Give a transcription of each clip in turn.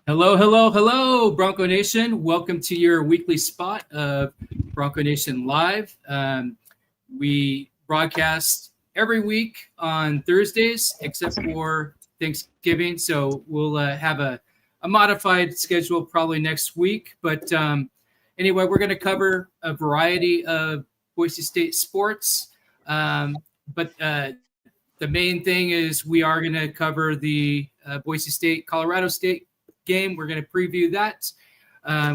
Hello, hello, hello, Bronco Nation. Welcome to your weekly spot of Bronco Nation Live. We broadcast every week on Thursdays, except for Thanksgiving. So we'll have a modified schedule probably next week. But anyway, we're going to cover a variety of Boise State sports. But the main thing is we are going to cover the Boise State, Colorado State game. We're going to preview that.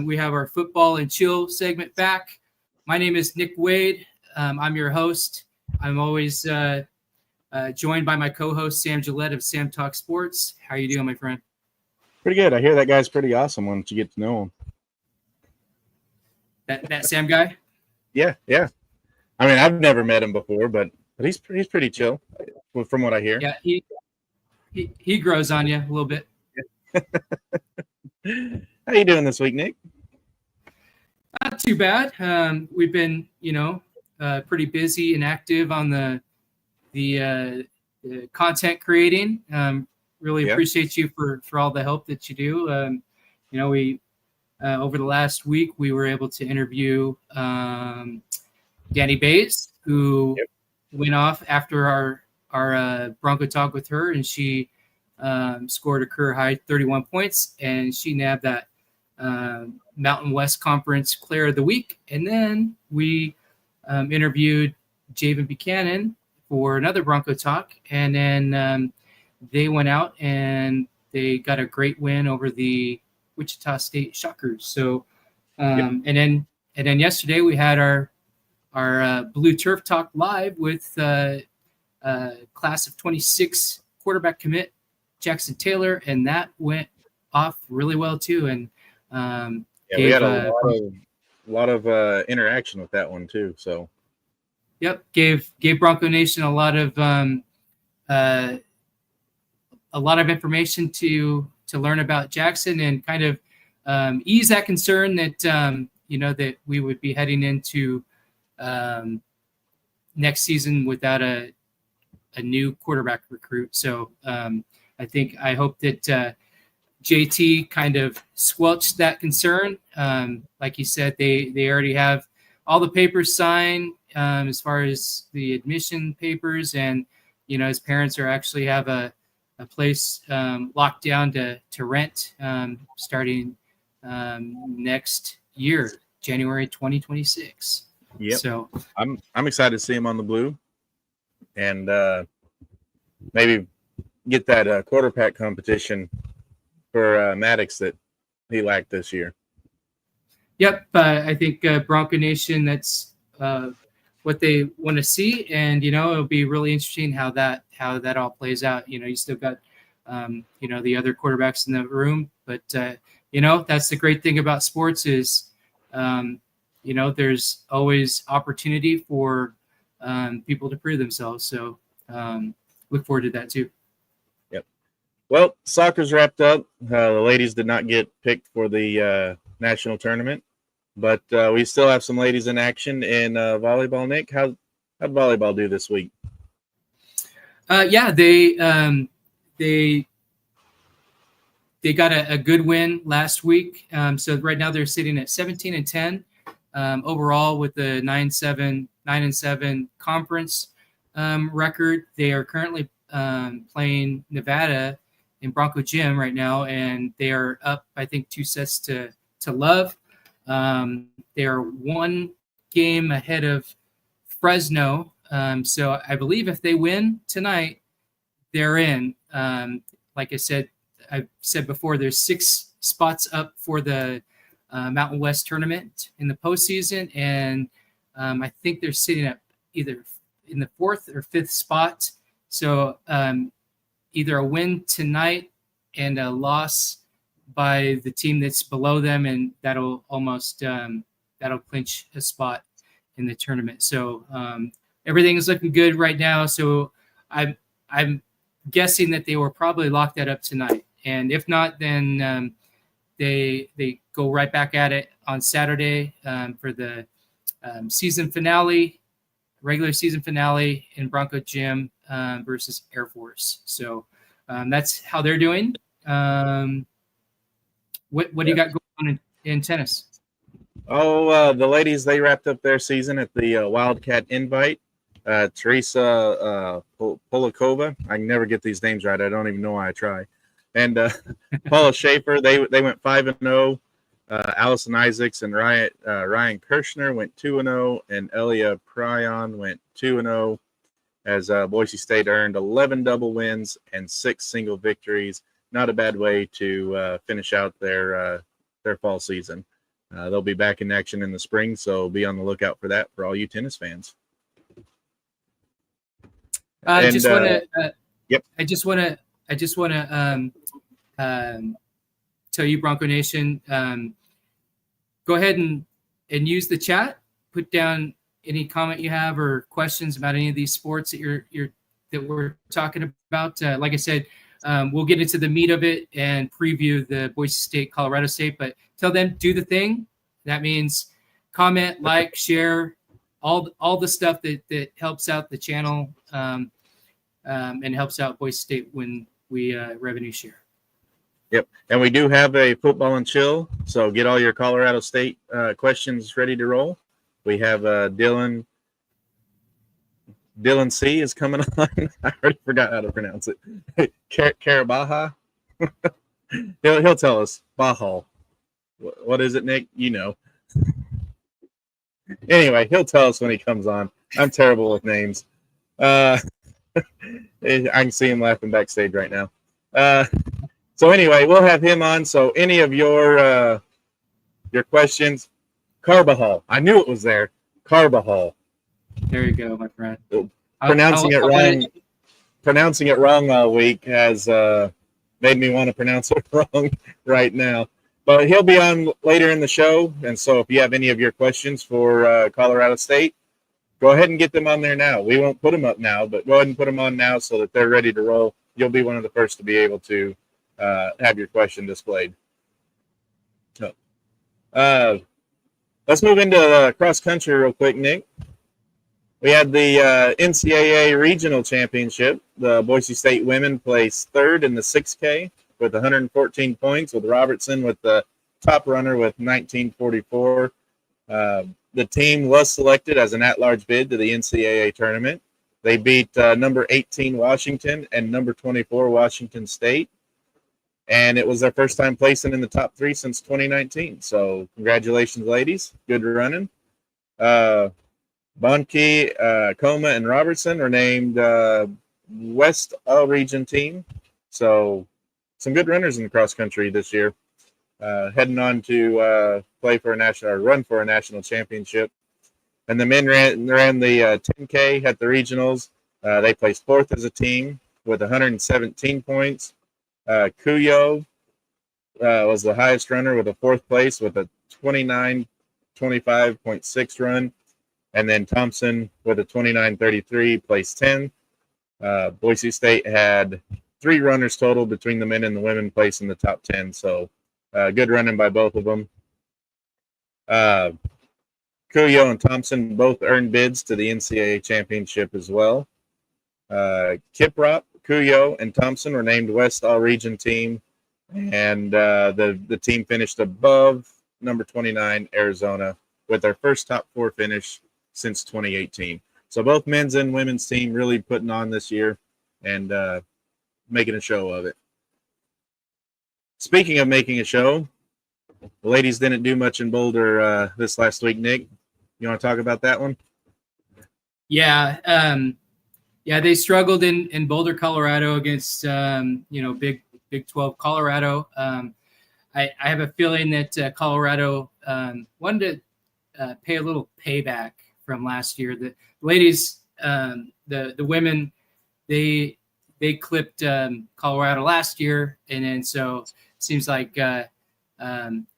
We have our football and chill segment back. My name is Nick Wade. I'm your host. I'm always joined by my co-host Sam Gillette of Sam Talk Sports. How are you doing, my friend? Pretty good. I hear that guy's pretty awesome once you get to know him. That Sam guy? Yeah. I mean, I've never met him before, but he's pretty chill from what I hear. Yeah, he grows on you a little bit. How you doing this week, Nick? Not too bad. We've been, pretty busy and active on the content creating. Really appreciate you for all the help that you do. We over the last week we were able to interview Danny Bays, who went off after our Bronco talk with her, and she scored a career high 31 points, and she nabbed that Mountain West Conference Player of the Week. And then we interviewed Javen Buchanan for another Bronco talk, and then they went out and they got a great win over the Wichita State Shockers. So, and then yesterday we had our Blue Turf Talk live with class of 26 quarterback commit Jackson Taylor, and that went off really well too. And we had a lot of interaction with that one too. So, gave Bronco Nation a lot of information to learn about Jackson and kind of ease that concern that that we would be heading into next season without a new quarterback recruit. So I hope that JT kind of squelched that concern. Like he said, they already have all the papers signed as far as the admission papers, and his parents are actually have a place locked down to rent starting next year, January 2026. Yeah. So I'm excited to see him on the blue, and maybe get that quarterback competition for Maddox that he lacked this year. Yep, I think Bronco Nation, that's what they want to see, and it'll be really interesting how that all plays out. You still got the other quarterbacks in the room, but that's the great thing about sports is there's always opportunity for people to prove themselves. So look forward to that too. Yep. Well, soccer's wrapped up. The ladies did not get picked for the national tournament, but we still have some ladies in action in volleyball. Nick, how'd volleyball do this week? They got a good win last week. So right now they're sitting at 17-10 overall with the 9-7 conference record. They are currently playing Nevada in Bronco Gym right now, and they are up, I think, 2 sets to love. They are 1 game ahead of Fresno. So I believe if they win tonight, they're in. Like I've said before, there's 6 spots up for the Mountain West tournament in the postseason, and I think they're sitting at either in the 4th or 5th spot. So either a win tonight and a loss by the team that's below them, and that'll almost that'll clinch a spot in the tournament. So everything is looking good right now. So I'm guessing that they will probably lock that up tonight, and if not, then they go right back at it on Saturday for the regular season finale in Bronco Gym versus Air Force. So that's how they're doing. What do you got going on in tennis? Oh, the ladies, they wrapped up their season at the Wildcat Invite. Teresa Polakova, I can never get these names right. I don't even know why I try. And Paula Schaefer, they went 5-0. Allison Isaacs and Ryan Kirshner went 2-0, and Elia Pryon went 2-0. As Boise State earned 11 double wins and 6 single victories. Not a bad way to finish out their fall season. They'll be back in action in the spring, so be on the lookout for that for all you tennis fans. I just want to tell you, Bronco Nation, go ahead and use the chat. Put down any comment you have or questions about any of these sports that we're talking about. Like I said, we'll get into the meat of it and preview the Boise State, Colorado State. But tell them, do the thing. That means comment, like, share, all the stuff that helps out the channel and helps out Boise State when we revenue share. Yep, and we do have a football and chill, so get all your Colorado State questions ready to roll. We have Dylan C is coming on. I already forgot how to pronounce it. Carabaha. he'll tell us. Bahal. What is it, Nick? You know. Anyway, he'll tell us when he comes on. I'm terrible with names. I can see him laughing backstage right now. So anyway, we'll have him on. So any of your questions, Carbajal. I knew it was there. Carbajal. There you go, my friend. Pronouncing it wrong all week has made me want to pronounce it wrong right now. But he'll be on later in the show, and so if you have any of your questions for Colorado State, go ahead and get them on there now. We won't put them up now, but go ahead and put them on now so that they're ready to roll. You'll be one of the first to be able to have your question displayed. So, let's move into cross country real quick, Nick. We had the NCAA Regional Championship. The Boise State women placed third in the 6K with 114 points, with Robertson with the top runner with 1944. The team was selected as an at-large bid to the NCAA tournament. They beat number 18 Washington and number 24 Washington State. And it was their first time placing in the top 3 since 2019. So congratulations, ladies. Good running. Bonnke, Coma, and Robertson are named West All-Region team. So some good runners in the cross country this year. Heading on to run for a national championship. And the men ran the 10K at the regionals. They placed fourth as a team with 117 points. Cuyo was the highest runner with a fourth place with a 29:25.6 run. And then Thompson with a 29:33 placed 10. Boise State had 3 runners total between the men and the women placing the top 10. So good running by both of them. Cuyo and Thompson both earned bids to the NCAA championship as well. Kiprop, Cuyo, and Thompson were named West All-Region team, and the team finished above number 29, Arizona, with their first top 4 finish since 2018. So both men's and women's team really putting on this year and making a show of it. Speaking of making a show, the ladies didn't do much in Boulder this last week. Nick, you want to talk about that one? Yeah. They struggled in Boulder, Colorado against, Big 12 Colorado. I have a feeling that Colorado wanted to pay a little payback from last year. The ladies, the women, they clipped Colorado last year, and then so it seems like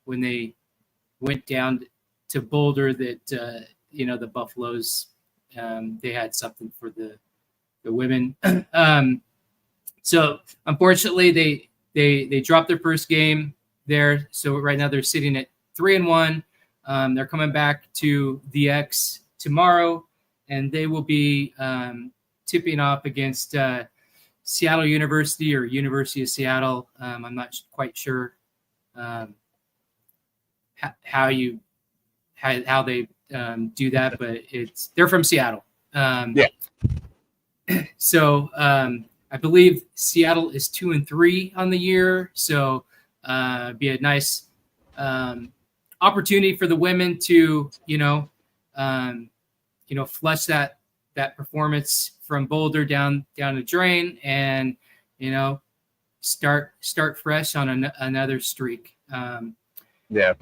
when they went down to Boulder that the Buffaloes they had something for the women. So unfortunately they dropped their first game there. So right now they're sitting at 3-1. They're coming back to the X tomorrow, and they will be tipping off against Seattle University or University of Seattle. I'm not quite sure how they do that, but they're from Seattle. Yeah. So I believe Seattle is 2-3 on the year. So be a nice opportunity for the women to, flush that performance from Boulder down the drain, and start fresh on another streak. Yeah.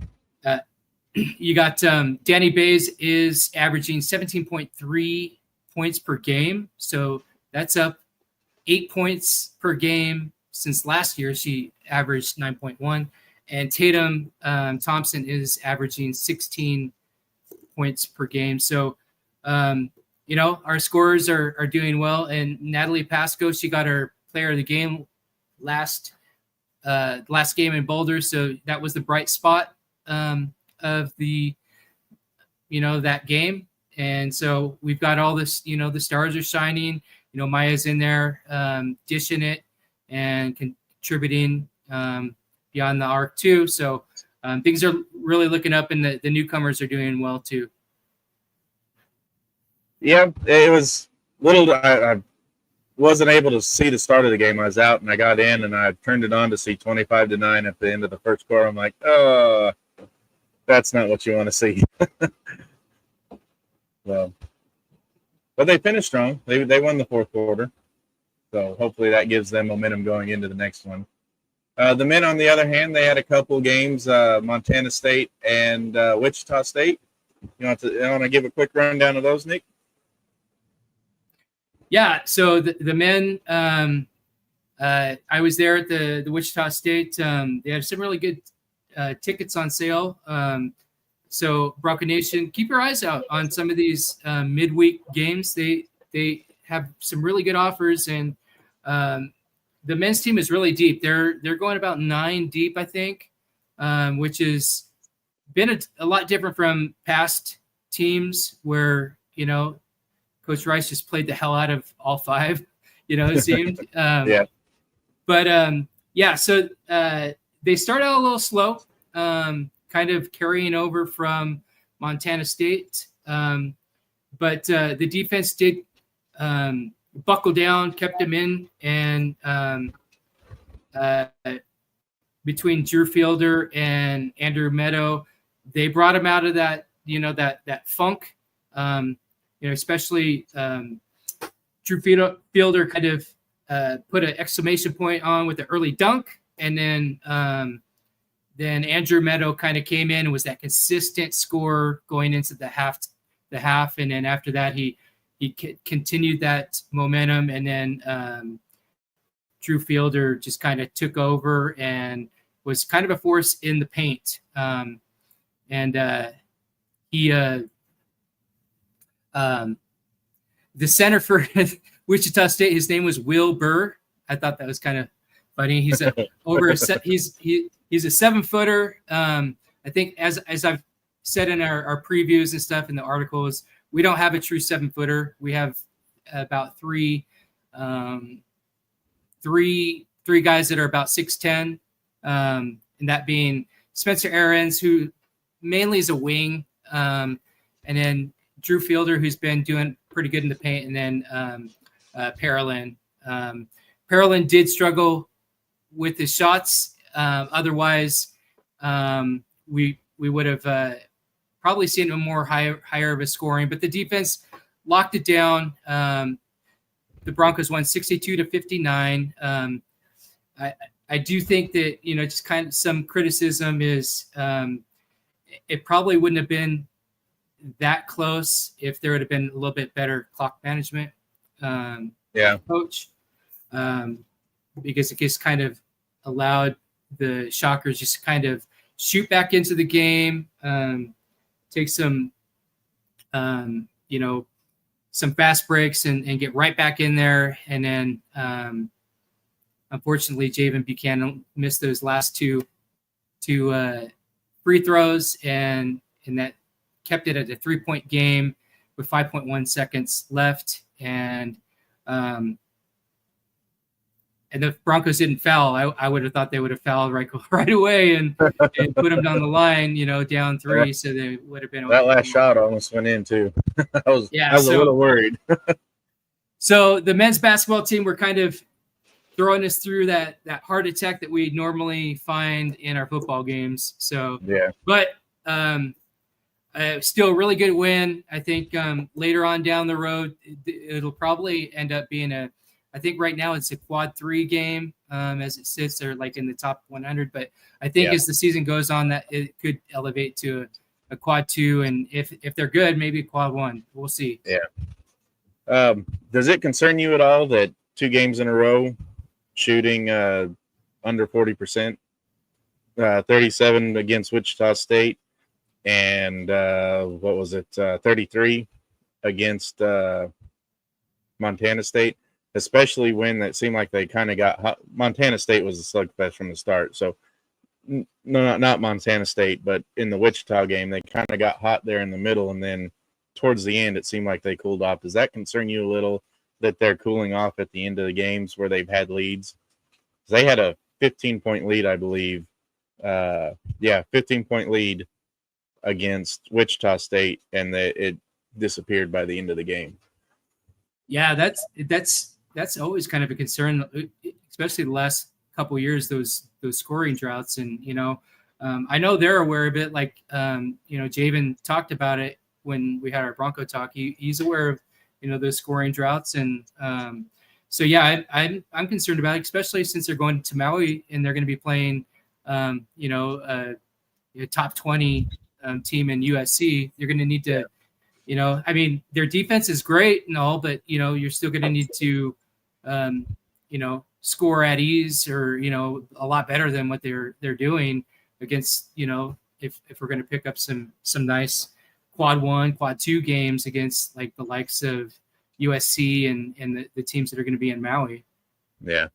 You got Danny Bays is averaging 17.3 points per game, so that's up 8 points per game since last year. She averaged 9.1, and Tatum Thompson is averaging 16 points per game. So, our scorers are doing well. And Natalie Pasco, she got her player of the game last game in Boulder, so that was the bright spot of the that game. And so we've got all this, the stars are shining. Maya's in there dishing it and contributing beyond the arc too. So things are really looking up, and the newcomers are doing well too. Yeah, it was little. I wasn't able to see the start of the game. I was out, and I got in, and I turned it on to see 25-9 at the end of the first quarter. I'm like, oh, that's not what you want to see. Well, but they finished strong. They won the fourth quarter, so hopefully that gives them momentum going into the next one. The men, on the other hand, they had a couple games: Montana State and Wichita State. You want to give a quick rundown of those, Nick? Yeah. So the men, I was there at the Wichita State. They had some really good tickets on sale. So Bronco Nation, keep your eyes out on some of these midweek games. They have some really good offers, and the men's team is really deep. They're going about 9 deep, I think, which has been a lot different from past teams where Coach Rice just played the hell out of all 5. It seemed. Yeah. But so they start out a little slow. Kind of carrying over from Montana State. But the defense did buckle down, kept them in, and between Drew Fielder and Andrew Meadow, they brought him out of that, that funk, especially Drew Fielder kind of put an exclamation point on with the early dunk, and then Andrew Meadow kind of came in and was that consistent scorer going into the half. And then after that, he continued that momentum. And then Drew Fielder just kind of took over and was kind of a force in the paint. The center for Wichita State, his name was Will Burr. I thought that was kind of funny. He's a 7-footer. I think as I've said in our previews and stuff in the articles, we don't have a true 7-footer. We have about three guys that are about 6'10", and that being Spencer Aarons, who mainly is a wing, and then Drew Fielder, who's been doing pretty good in the paint, and then Parolin. Parolin did struggle with his shots. Otherwise, we would have probably seen a more higher of a scoring, but the defense locked it down. The Broncos won 62-59. I do think that, just kind of some criticism is it probably wouldn't have been that close if there would have been a little bit better clock management coach, because it just kind of allowed the Shockers just kind of shoot back into the game, take some fast breaks and get right back in there. And then unfortunately, Javen Buchanan missed those last two free throws, and that kept it at a 3-point game with 5.1 seconds left. And and the Broncos didn't foul, I would have thought they would have fouled right away and put them down the line, down 3, so they would have been. That last shot almost went in too. I was a little worried. So the men's basketball team were kind of throwing us through that heart attack that we normally find in our football games. So yeah, but still a really good win. I think later on down the road, it'll probably end up being I think right now it's a quad 3 game as it sits. They're like in the top 100, but I think as the season goes on, that it could elevate to a quad 2, and if they're good, maybe a quad 1. We'll see. Yeah. Does it concern you at all that 2 games in a row shooting under 40%, 37 against Wichita State, and 33 against Montana State, especially when it seemed like they kind of got hot. Montana State was a slugfest from the start. So no, not Montana State, but in the Wichita game, they kind of got hot there in the middle. And then towards the end, it seemed like they cooled off. Does that concern you a little that they're cooling off at the end of the games where they've had leads? They had a 15-point lead, I believe. 15-point lead against Wichita State, and it disappeared by the end of the game. Yeah, that's always kind of a concern, especially the last couple of years, those scoring droughts. And I know they're aware of it. Like Javen talked about it when we had our Bronco talk. He's aware of those scoring droughts, and so yeah, I'm concerned about it, especially since they're going to Maui and they're going to be playing a top 20 team in USC. You're going to need to, I mean, their defense is great and all, but you're still going to need to, score at ease or a lot better than what they're doing against. If we're going to pick up some nice quad 1, quad 2 games against like the likes of USC and the teams that are going to be in Maui. Yeah.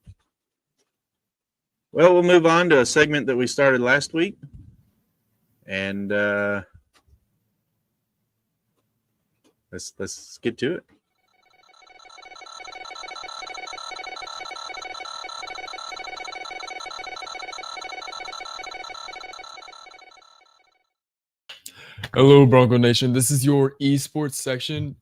Well, we'll move on to a segment that we started last week. And let's get to it. Hello, Bronco Nation. This is your esports section.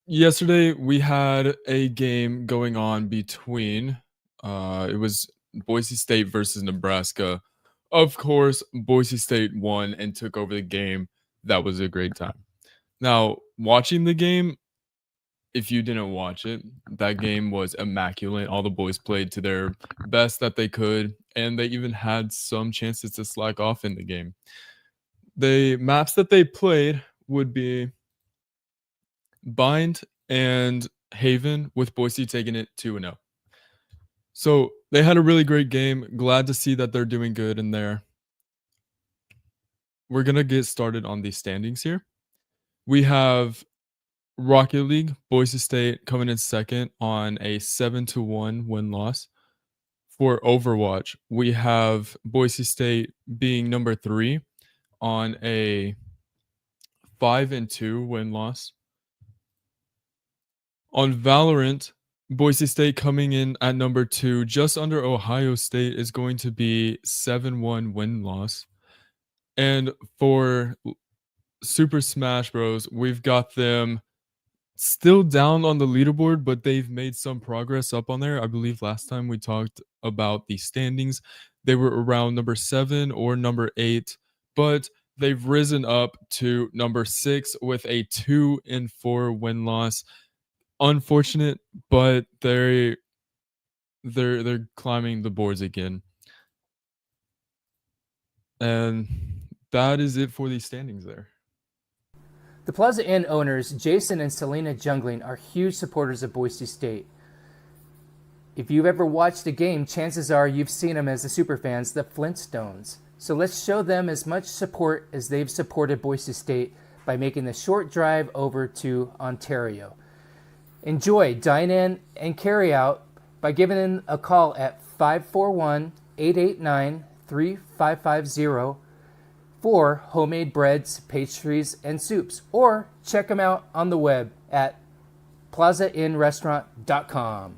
Yesterday, we had a game going on between, it was Boise State versus Nebraska. Of course, Boise State won and took over the game. That was a great time. Now, watching the game, if you didn't watch it, that game was immaculate. All the boys played to their best that they could, and they even had some chances to slack off in the game. The maps that they played would be Bind and Haven, with Boise taking it 2-0. So they had a really great game. Glad to see that they're doing good in there. We're going to get started on the standings here. We have Rocket League, Boise State coming in second on a 7-1 win-loss. For Overwatch, we have Boise State being number 3 on a 5-2 win-loss. On Valorant, Boise State coming in at number 2, just under Ohio State, is going to be 7-1 win-loss. And for Super Smash Bros, we've got them still down on the leaderboard, but they've made some progress up on there. I believe last time we talked about the standings, they were around number 7 or number 8, but they've risen up to number 6 with a 2-4 win-loss. Unfortunate, but they're climbing the boards again. And that is it for the standings there. The Plaza Inn owners, Jason and Selena Jungling, are huge supporters of Boise State. If you've ever watched a game, chances are you've seen them as the superfans, the Flintstones. So let's show them as much support as they've supported Boise State by making the short drive over to Ontario. Enjoy dine-in and carry-out by giving them a call at 541-889-3550 for homemade breads, pastries, and soups. Or check them out on the web at plazainrestaurant.com.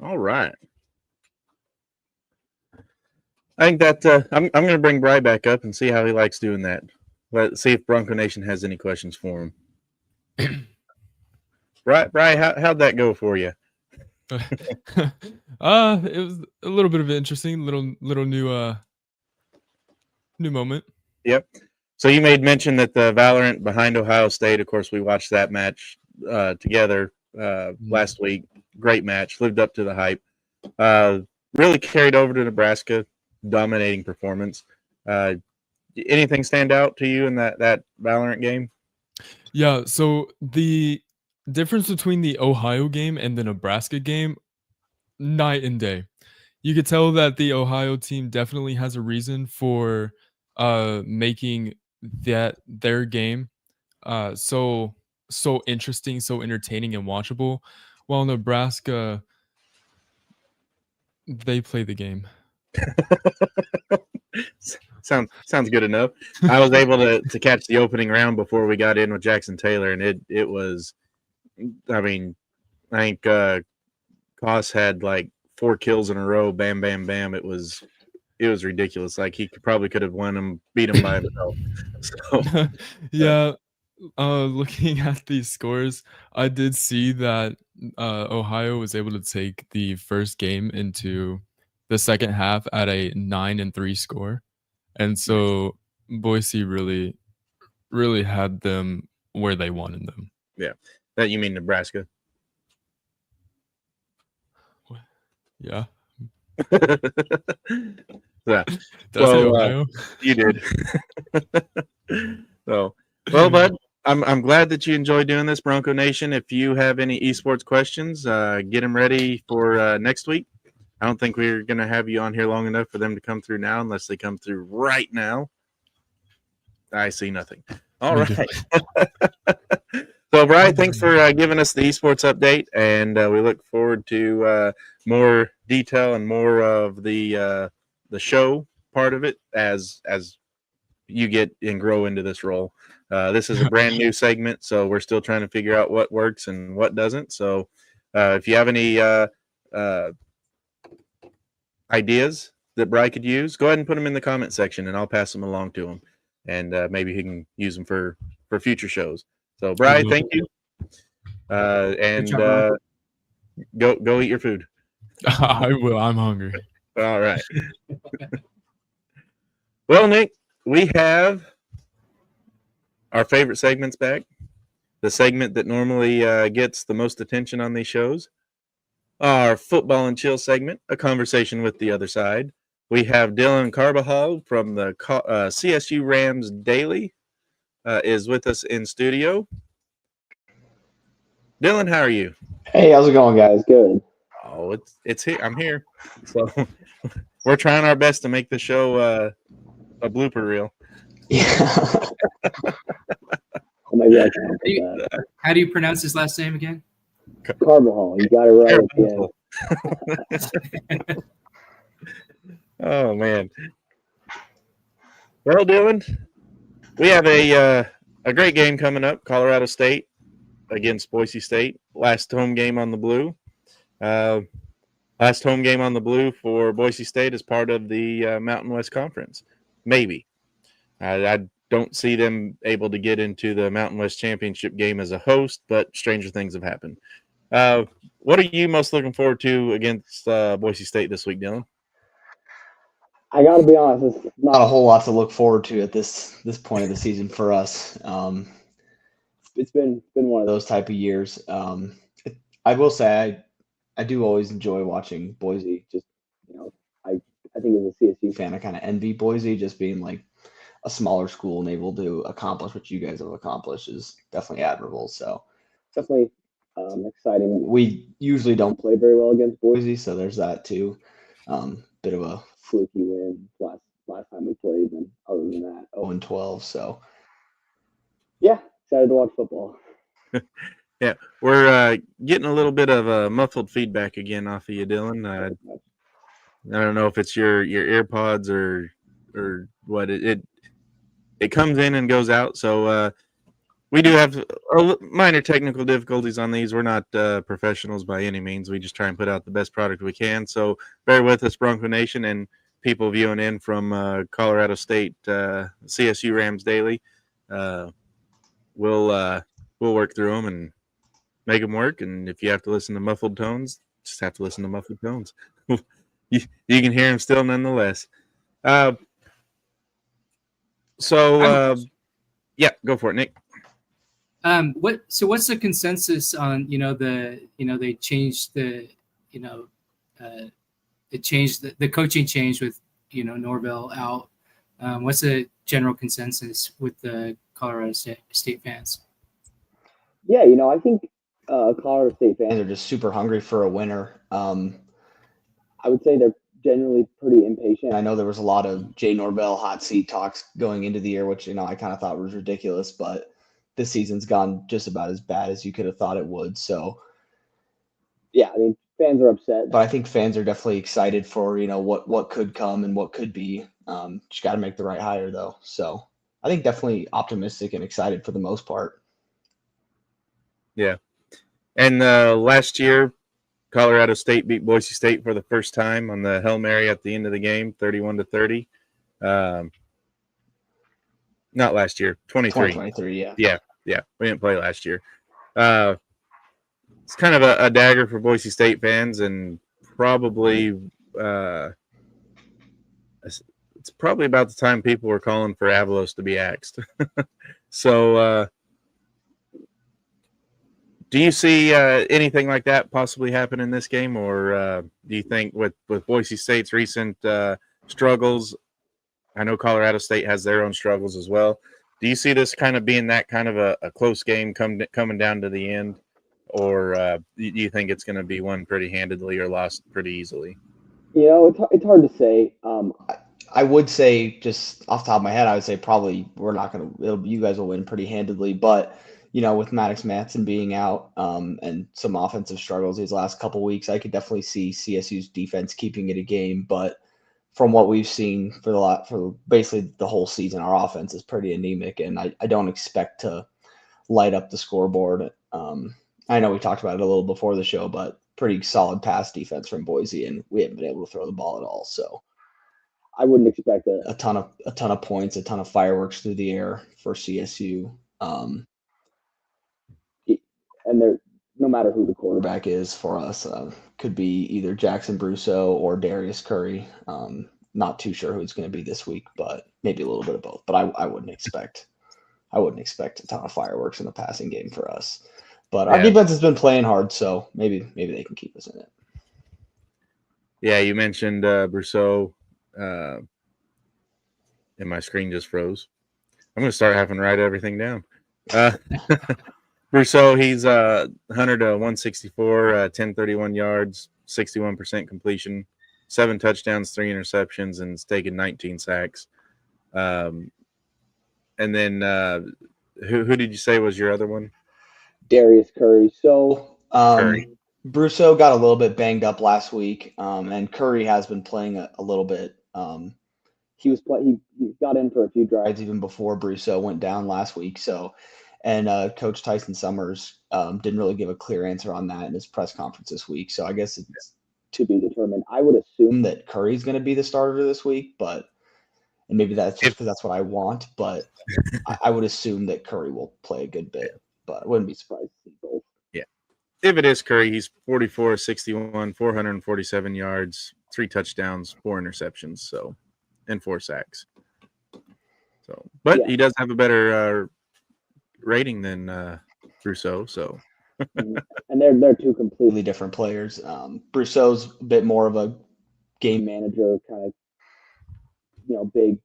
All right. I think that I'm going to bring Bry back up and see how he likes doing that. Let's see if Bronco Nation has any questions for him. Bry, how'd that go for you? It was a little bit of an interesting little new moment. Yep. So you made mention that the Valorant behind Ohio State. Of course, we watched that match together last week. Great match, lived up to the hype. Really carried over to Nebraska, dominating performance. Anything stand out to you in that Valorant game? Yeah, so the difference between the Ohio game and the Nebraska game, night and day. You could tell that the Ohio team definitely has a reason for making that their game so interesting, so entertaining and watchable, while Nebraska, they play the game. Sounds good enough. I was able to catch the opening round before we got in with Jackson Taylor, and it was, I mean, I think Koss had like 4 kills in a row, bam, bam, bam. It was ridiculous. Like he could have won him, beat him by himself. So, yeah. Looking at these scores, I did see that Ohio was able to take the first game into the second half at a 9-3 score, and so Boise really had them where they wanted them. Yeah, that you mean Nebraska? Yeah. Yeah. Did I say Ohio? You did. So, well, bud, I'm glad that you enjoyed doing this, Bronco Nation. If you have any esports questions, get them ready for next week. I don't think we're going to have you on here long enough for them to come through now, unless they come through right now. I see nothing. All right. So, Brian, thanks for giving us the esports update, and we look forward to more detail and more of the show part of it as you get and grow into this role. This is a brand new segment, so we're still trying to figure out what works and what doesn't. So, if you have any ideas that Bry could use, go ahead and put them in the comment section, and I'll pass them along to him, and maybe he can use them for future shows. So, Bry, thank you, and go eat your food. I will. I'm hungry. All right. Well, Nick, we have our favorite segments back. The segment that normally gets the most attention on these shows. Our football and chill segment, a conversation with the other side. We have Dylan Carbajal from the CSU Rams Daily is with us in studio. Dylan, how are you? Hey, how's it going, guys? Good. Oh, it's here. I'm here. So we're trying our best to make the show a blooper reel. Yeah. Well, maybe I can do that. How do you pronounce his last name again? Carbajal. You got it right. Yeah. Oh man. Well, Dylan, we have a great game coming up. Colorado State against Boise State. Last home game on the blue. Last home game on the blue for Boise State as part of the Mountain West Conference. Maybe. I don't see them able to get into the Mountain West Championship game as a host, but stranger things have happened. What are you most looking forward to against Boise State this week, Dylan? I got to be honest, it's not a whole lot to look forward to at this point of the season for us. It's been one of those type of years. I will say I do always enjoy watching Boise. Just I think as a CSU fan, I kind of envy Boise just being like a smaller school and able to accomplish what you guys have accomplished is definitely admirable. So definitely exciting. We usually don't play very well against Boise, so there's that too. Bit of a fluky win last time we played, and other than that, 0-12. So yeah, excited to watch football. Yeah, we're getting a little bit of muffled feedback again off of you, Dylan. I don't know if it's your AirPods or what. It comes in and goes out. So We do have minor technical difficulties on these. We're not professionals by any means. We just try and put out the best product we can. So bear with us, Bronco Nation, and people viewing in from Colorado State, CSU Rams Daily. We'll work through them and make them work. And if you have to listen to muffled tones, just have to listen to muffled tones. you can hear them still nonetheless. Yeah, go for it, Nick. What's the consensus on they changed the the coaching change with Norvell out. What's the general consensus with the Colorado State fans? Yeah, I think Colorado State fans are just super hungry for a winner. I would say they're generally pretty impatient. I know there was a lot of Jay Norvell hot seat talks going into the year, which I kind of thought was ridiculous, but this season's gone just about as bad as you could have thought it would. So, yeah, I mean, fans are upset, but I think fans are definitely excited for what could come and what could be. Just got to make the right hire, though. So, I think definitely optimistic and excited for the most part. Yeah, and last year, Colorado State beat Boise State for the first time on the Hail Mary at the end of the game, 31-30. Not last year, 2023, yeah. Yeah. We didn't play last year. It's kind of a dagger for Boise State fans, and probably it's probably about the time people were calling for Avalos to be axed. So, do you see anything like that possibly happen in this game, or do you think with Boise State's recent struggles, I know Colorado State has their own struggles as well. Do you see this kind of being that kind of a close game coming down to the end, or do you think it's going to be won pretty handedly or lost pretty easily? It's hard to say. I would say, just off the top of my head, I would say probably we're not going to. You guys will win pretty handedly, but with Maddox Matson being out and some offensive struggles these last couple weeks, I could definitely see CSU's defense keeping it a game. But from what we've seen for basically the whole season, our offense is pretty anemic, and I don't expect to light up the scoreboard. I know we talked about it a little before the show, but pretty solid pass defense from Boise, and we haven't been able to throw the ball at all. So I wouldn't expect a ton of points, a ton of fireworks through the air for CSU. And no matter who the quarterback is for us, could be either Jackson Brousseau or Darius Curry. Not too sure who it's going to be this week, but maybe a little bit of both. But I wouldn't expect a ton of fireworks in the passing game for us. But our defense has been playing hard, so maybe they can keep us in it. Yeah, you mentioned Brousseau, and my screen just froze. I'm going to start having to write everything down. Brousseau, he's 100 to 164, 1031 yards, 61% completion, 7 touchdowns, 3 interceptions, and it's taken 19 sacks. And then who did you say was your other one? Darius Curry. So Brousseau got a little bit banged up last week, and Curry has been playing a little bit. He got in for a few drives even before Brousseau went down last week. So. And Coach Tyson Summers didn't really give a clear answer on that in his press conference this week. So I guess it's to be determined. I would assume that Curry's going to be the starter this week, and maybe that's just because that's what I want. But I would assume that Curry will play a good bit, but I wouldn't be surprised to see both. Yeah. If it is Curry, he's 44-61, 447 yards, 3 touchdowns, 4 interceptions, and 4 sacks. But he does have a better rating than Brousseau, so and they're two completely different players. Brousseau's a bit more of a game manager, kind of big,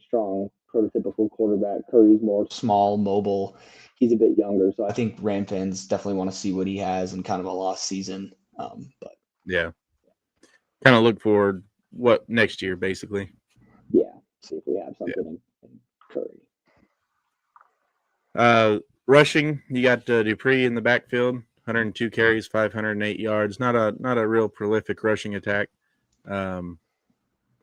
strong, prototypical quarterback. Curry's more small, mobile. He's a bit younger, so I think Ram fans definitely want to see what he has in kind of a lost season. But yeah, kind of look forward what next year, basically. Yeah, see if we have something in Curry. Rushing, you got Dupree in the backfield, 102 carries, 508 yards. Not a real prolific rushing attack.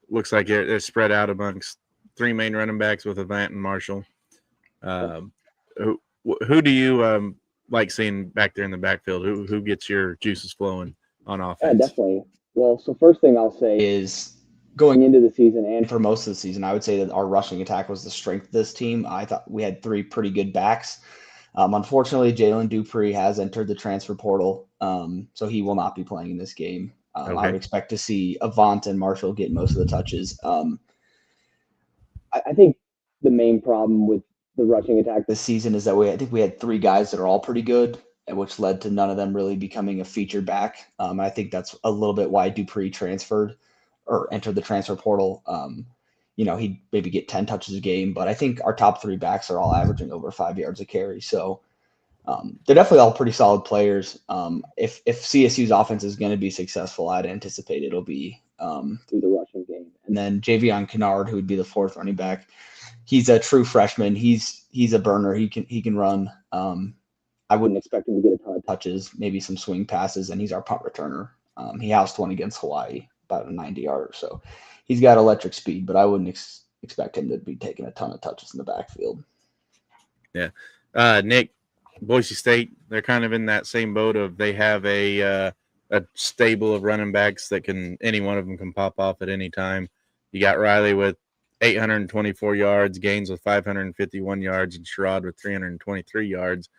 Looks like they're spread out amongst 3 main running backs with Avant and Marshall. Who do you like seeing back there in the backfield? Who gets your juices flowing on Yeah, offense? definitely. Well, so first thing I'll say is going into the season and for most of the season, I would say that our rushing attack was the strength of this team. I thought we had 3 pretty good backs. Unfortunately, Jalen Dupree has entered the transfer portal, so he will not be playing in this game. I Okay. would expect to see Avant and Marshall get most of the touches. I think the main problem with the rushing attack this season is that I think we had 3 guys that are all pretty good, which led to none of them really becoming a featured back. I think that's a little bit why Dupree transferred or entered the transfer portal. He'd maybe get 10 touches a game, but I think our top 3 backs are all averaging over 5 yards a carry. So they're definitely all pretty solid players. If CSU's offense is going to be successful, I'd anticipate it'll be through the rushing game. And then Javion Kennard, who would be the 4th running back, he's a true freshman. He's a burner. He can run. I wouldn't expect him to get a ton of touches, maybe some swing passes, and he's our punt returner. He housed one against Hawaii, about a 90-yarder. So he's got electric speed, but I wouldn't expect him to be taking a ton of touches in the backfield. Yeah. Nick, Boise State, they're kind of in that same boat of they have a stable of running backs that any one of them can pop off at any time. You got Riley with 824 yards, Gaines with 551 yards, and Sherrod with 323 yards.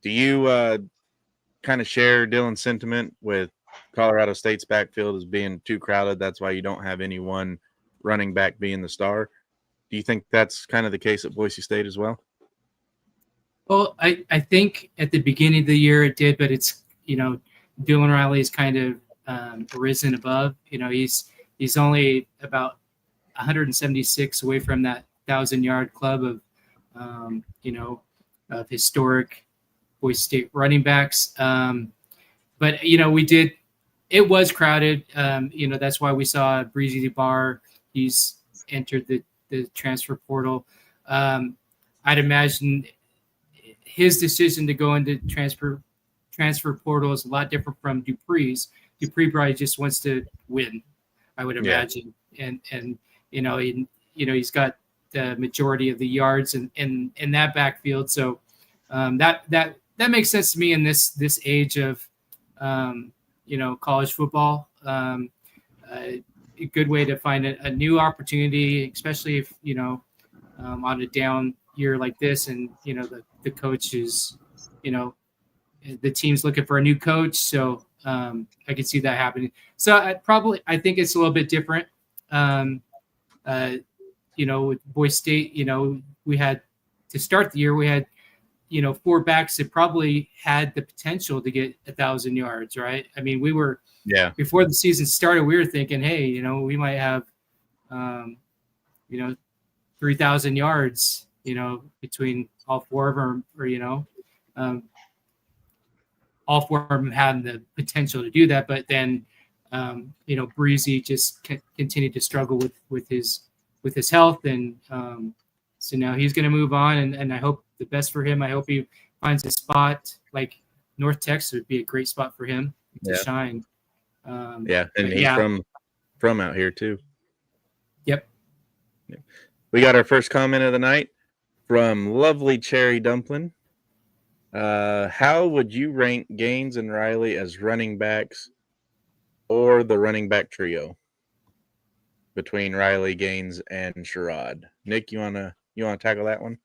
Do you kind of share Dylan's sentiment with Colorado State's backfield as being too crowded? That's why you don't have any one running back being the star. Do you think that's kind of the case at Boise State as well? Well, I think at the beginning of the year it did, but it's, Dylan Riley is kind of risen above. He's only about 176 away from that 1,000-yard club of, of historic Boise State running backs. But, it was crowded. That's why we saw Breezy DeBar. He's entered the transfer portal. I'd imagine his decision to go into transfer portal is a lot different from Dupree's. Dupree probably just wants to win, I would imagine. Yeah. And he's got the majority of the yards in that backfield. So that makes sense to me in this age of college football. A good way to find a new opportunity, especially if on a down year like this, and the coach is, the team's looking for a new coach, so I could see that happening. So I think it's a little bit different. With Boise State, we had to start the year, we had 4 backs that probably had the potential to get 1,000 yards, right? I mean, we were before the season started, we were thinking, hey, we might have 3,000 yards, between all 4 of them, or all 4 of them having the potential to do that. But then, Breezy just continued to struggle with his health, and so now he's going to move on, and I hope the best for him. I hope he finds a spot like North Texas would be a great spot for him to shine. And he's from out here too. Yep. We got our first comment of the night from Lovely Cherry Dumpling. How would you rank Gaines and Riley as running backs, or the running back trio between Riley, Gaines, and Sherrod? Nick, you wanna tackle that one?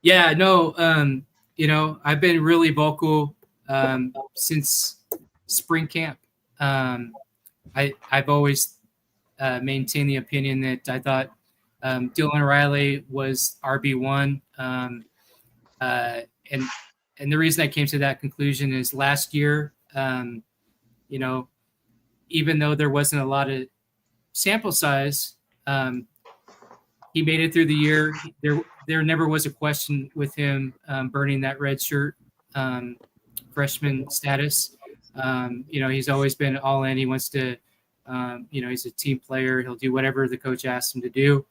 Yeah, no. I've been really vocal since spring camp. I've always maintained the opinion that I thought Dylan Riley was RB1, and the reason I came to that conclusion is last year, even though there wasn't a lot of sample size, he made it through the year. There never was a question with him burning that red shirt freshman status. He's always been all in. He wants to, he's a team player. He'll do whatever the coach asks him to do.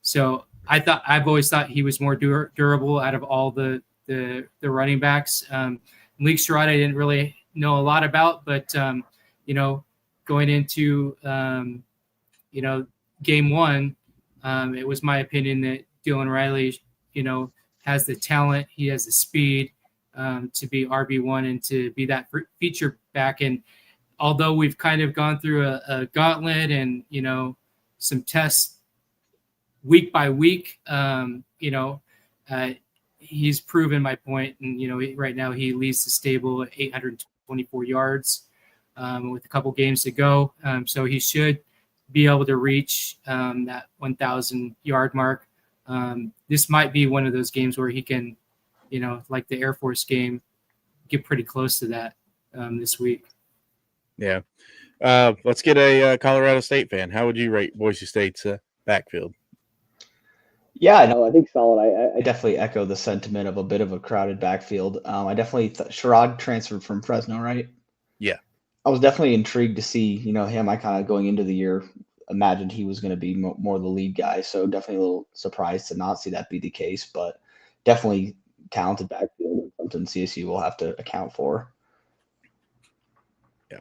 So I've always thought he was more durable out of all the running backs. Malik Sherrod I didn't really know a lot about, but going into game 1, it was my opinion that Dylan Riley, has the talent, he has the speed to be RB1 and to be that feature back. And although we've kind of gone through a gauntlet and, some tests week by week, he's proven my point. And, right now he leads the stable at 824 yards with a couple games to go. So he should be able to reach that 1,000 yard mark. This might be one of those games where he can, like the Air Force game, get pretty close to that this week. Yeah. Let's get a Colorado State fan. How would you rate Boise State's backfield? Yeah, no, I think solid. I definitely echo the sentiment of a bit of a crowded backfield. I definitely Sherrod transferred from Fresno, right? Yeah. I was definitely intrigued to see, him. I kind of going into the year imagined he was going to be more the lead guy. So definitely a little surprised to not see that be the case, but definitely talented backfield and something CSU will have to account for. Yeah.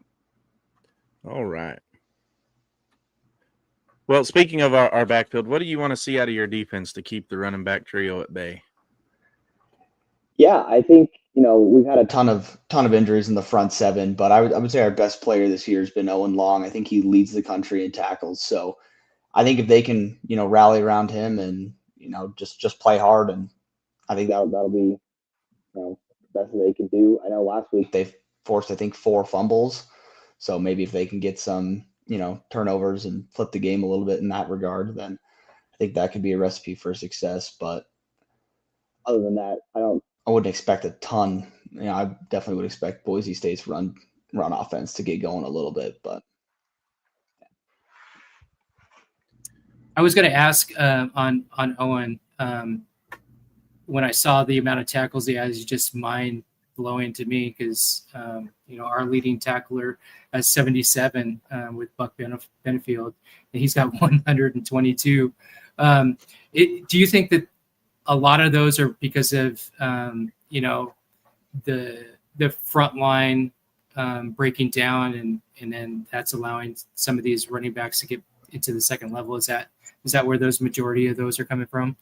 All right. Well, speaking of our backfield, what do you want to see out of your defense to keep the running back trio at bay? Yeah, I think, we've had a ton of injuries in the front seven, but I would say our best player this year has been Owen Long. I think he leads the country in tackles. So I think if they can, rally around him and, just play hard, and I think that'll be, the best that they can do. I know last week they forced, I think, 4 fumbles. So maybe if they can get some, turnovers and flip the game a little bit in that regard, then I think that could be a recipe for success. But other than that, I wouldn't expect a ton. I definitely would expect Boise State's run offense to get going a little bit, but I was going to ask on Owen when I saw the amount of tackles he has, just mind blowing to me because our leading tackler has 77 with Buck Benefield, and he's got 122. Do you think that a lot of those are because of the front line breaking down, and then that's allowing some of these running backs to get into the second level? Is that where those majority of those are coming from?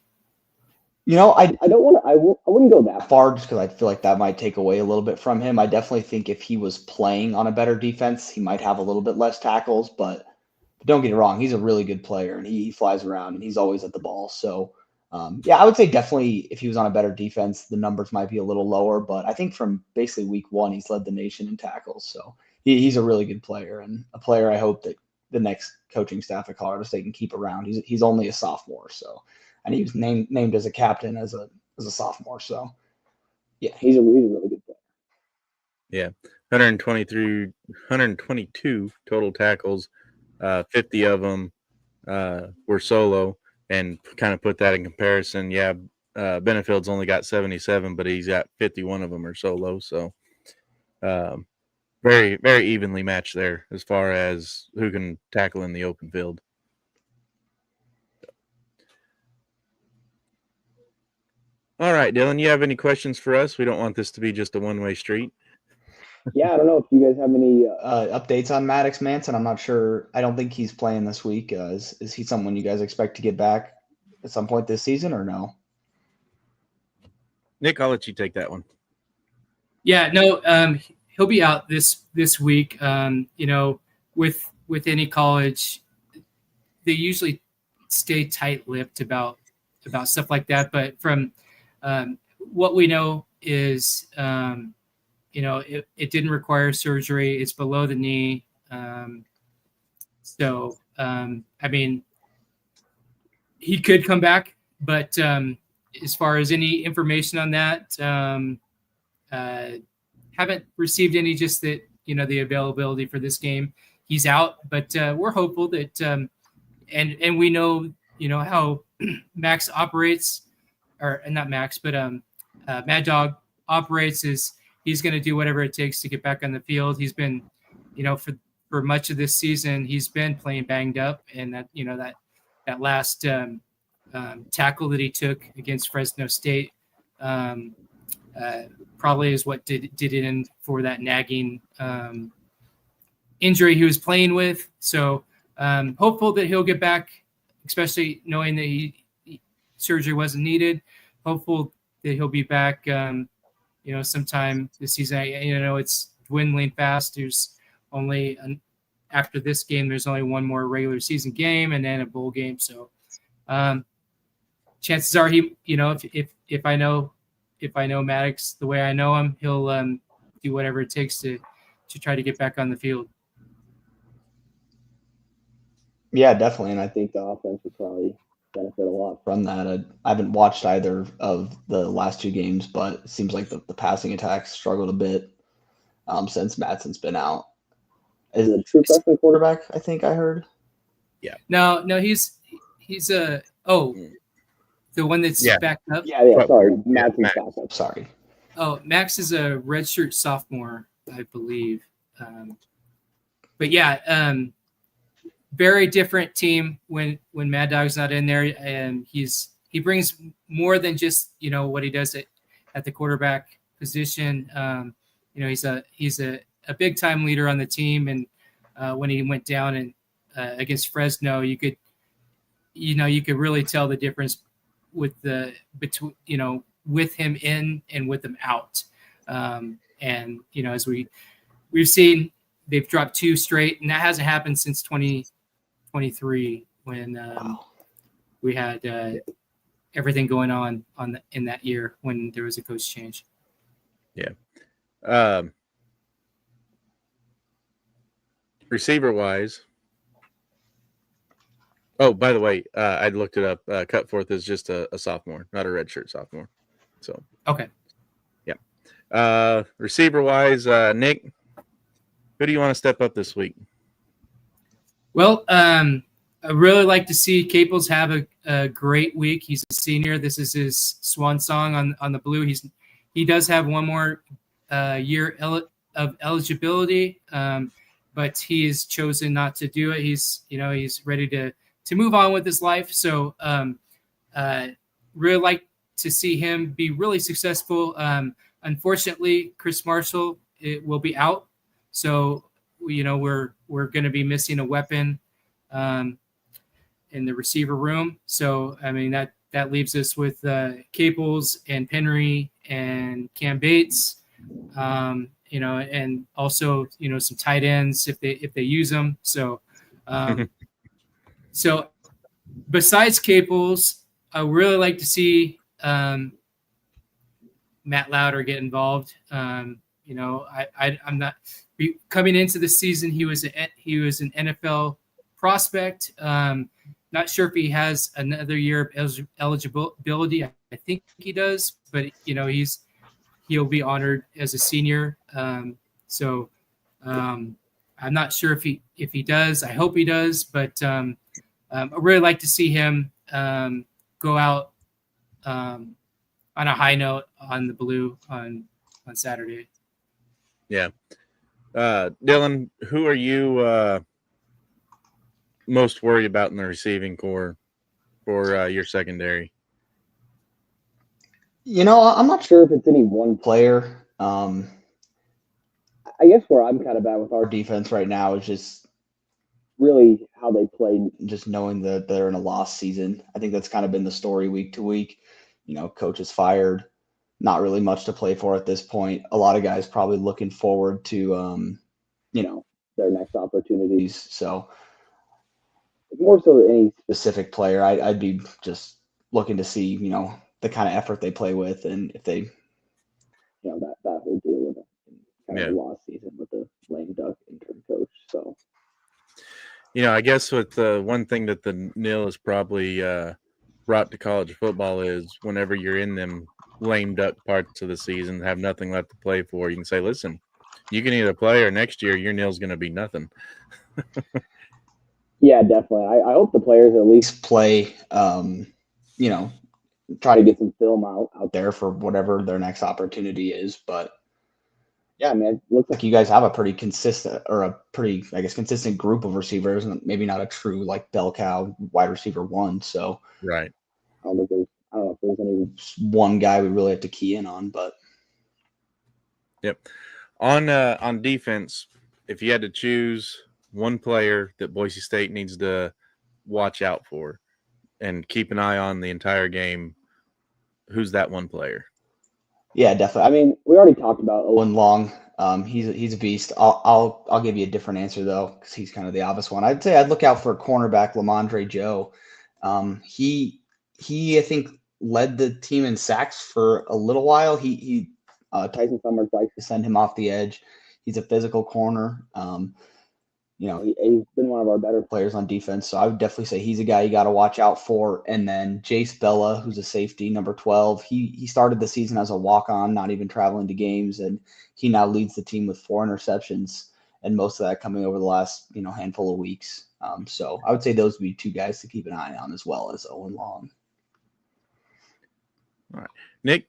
I wouldn't go that far just because I feel like that might take away a little bit from him. I definitely think if he was playing on a better defense, he might have a little bit less tackles, but don't get it wrong. He's a really good player and he flies around and he's always at the ball. So I would say definitely if he was on a better defense, the numbers might be a little lower, but I think from basically week 1, he's led the nation in tackles. So he's a really good player and a player I hope that the next coaching staff at Colorado State can keep around. He's only a sophomore, so. And he was named as a captain as a sophomore. So, yeah, he's a really good player. Yeah, 122 total tackles. 50 of them were solo, and kind of put that in comparison. Yeah, Benefield's only got 77, but he's got 51 of them are solo. So, very, very evenly matched there as far as who can tackle in the open field. All right, Dylan, you have any questions for us? We don't want this to be just a one-way street. Yeah, I don't know if you guys have any updates on Maddox Manson. I'm not sure. I don't think he's playing this week. Is he someone you guys expect to get back at some point this season or no? Nick, I'll let you take that one. Yeah, no, he'll be out this week. With any college, they usually stay tight-lipped about stuff like that. But from what we know is, it didn't require surgery. It's below the knee. He could come back, but as far as any information on that, haven't received any, just that, the availability for this game. He's out, but we're hopeful that, and we know, how Max operates, or not Max, but Mad Dog operates, is he's going to do whatever it takes to get back on the field. He's been, for much of this season, he's been playing banged up, and that, that last tackle that he took against Fresno State probably is what did it in for that nagging injury he was playing with. So hopeful that he'll get back, especially knowing that surgery wasn't needed. Hopeful that he'll be back. Sometime this season. It's dwindling fast. There's only after this game, there's only one more regular season game and then a bowl game. So chances are he, if I know Maddox the way I know him, he'll do whatever it takes to try to get back on the field. Yeah, definitely. And I think the offense would probably benefit a lot from that. I haven't watched either of the last two games, but it seems like the passing attack struggled a bit since Matson's been out. Is it a true freshman quarterback? I think I heard. Yeah. No, he's the one that's backed up. Yeah. Sorry, Matson's backup. Sorry. Oh, Max is a redshirt sophomore, I believe. But yeah, very different team when Mad Dog's not in there, and he brings more than just what he does at the quarterback position. He's a big time leader on the team, and when he went down and against Fresno, you could really tell the difference with with him in and with him out. And as we've seen, they've dropped 2 straight, and that hasn't happened since 2023 when we had everything going on in that year when there was a coach change. Yeah. Receiver wise. Oh, by the way, I looked it up. Cutforth is just a sophomore, not a redshirt sophomore. So okay. Yeah. Receiver wise, Nick, who do you want to step up this week? Well, I really like to see Caples have a great week. He's a senior. This is his swan song on the blue. He does have one more year of eligibility, but he has chosen not to do it. He's ready to move on with his life. So really like to see him be really successful. Unfortunately, Chris Marshall will be out. So, we're going to be missing a weapon in the receiver room. So, I mean, that leaves us with Caples and Penry and Cam Bates, and also, some tight ends if they use them. So, so besides Caples, I really like to see Matt Lauder get involved. I'm not coming into the season. He was an NFL prospect. Not sure if he has another year of eligibility. I think he does, but he'll be honored as a senior. So I'm not sure if he does. I hope he does, but I really like to see him go out on a high note on the blue on Saturday. Yeah. Dylan, who are you most worried about in the receiving core for your secondary? I'm not sure if it's any one player. I guess where I'm kind of at with our defense right now is just really how they play, just knowing that they're in a lost season. I think that's kind of been the story week to week. Coach is fired, not really much to play for at this point. A lot of guys probably looking forward to, their next opportunities. So more so than any specific player, I'd be just looking to see, the kind of effort they play with, and if they, that whole deal with kind of a lost season with the lame duck interim coach. So, I guess with the one thing that the NIL has probably brought to college football is whenever you're in them lame duck parts of the season, have nothing left to play for, you can say, listen, you can either play or next year your NIL's going to be nothing. Yeah, definitely. I hope the players at least play, try to get some film out there for whatever their next opportunity is. But yeah, man, it looks like you guys have a pretty consistent group of receivers, and maybe not a true like bell cow wide receiver one. So right. I don't know if there's any one guy we really have to key in on, but yep. On defense, if you had to choose one player that Boise State needs to watch out for and keep an eye on the entire game, who's that one player? Yeah, definitely. I mean, we already talked about Owen Long. He's a beast. I'll give you a different answer though, because he's kind of the obvious one. I'd say I'd look out for cornerback Lamondre Joe. He I think led the team in sacks for a little while. Tyson Summers likes to send him off the edge. He's a physical corner. He's been one of our better players on defense, so I would definitely say he's a guy you got to watch out for. And then Jace Bella, who's a safety, number 12. He started the season as a walk-on, not even traveling to games, and he now leads the team with 4 interceptions, and most of that coming over the last handful of weeks. So I would say those would be 2 guys to keep an eye on, as well as Owen Long. All right, Nick,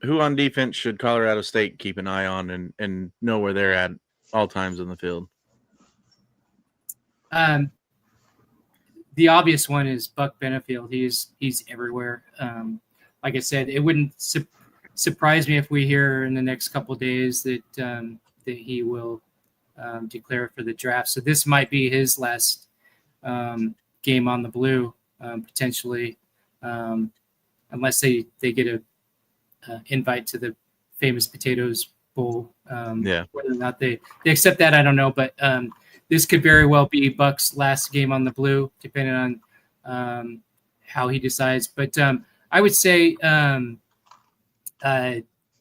who on defense should Colorado State keep an eye on and know where they're at all times in the field? The obvious one is Buck Benefield. He's everywhere. Like I said, it wouldn't surprise me if we hear in the next couple of days that he will declare for the draft. So this might be his last game on the blue, potentially, unless they get a invite to the Famous Potatoes Bowl. Whether or not they accept that, I don't know, but this could very well be Buck's last game on the blue, depending on how he decides. But I would say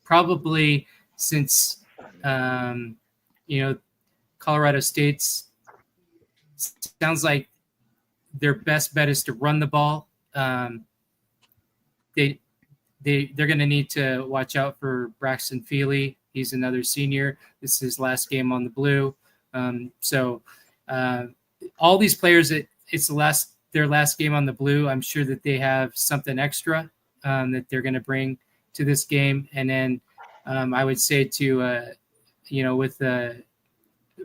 probably since Colorado State's sounds like their best bet is to run the ball. They're going to need to watch out for Braxton Feely. He's another senior. This is his last game on the blue. So all these players, it's their last game on the blue. I'm sure that they have something extra that they're going to bring to this game. And then I would say to with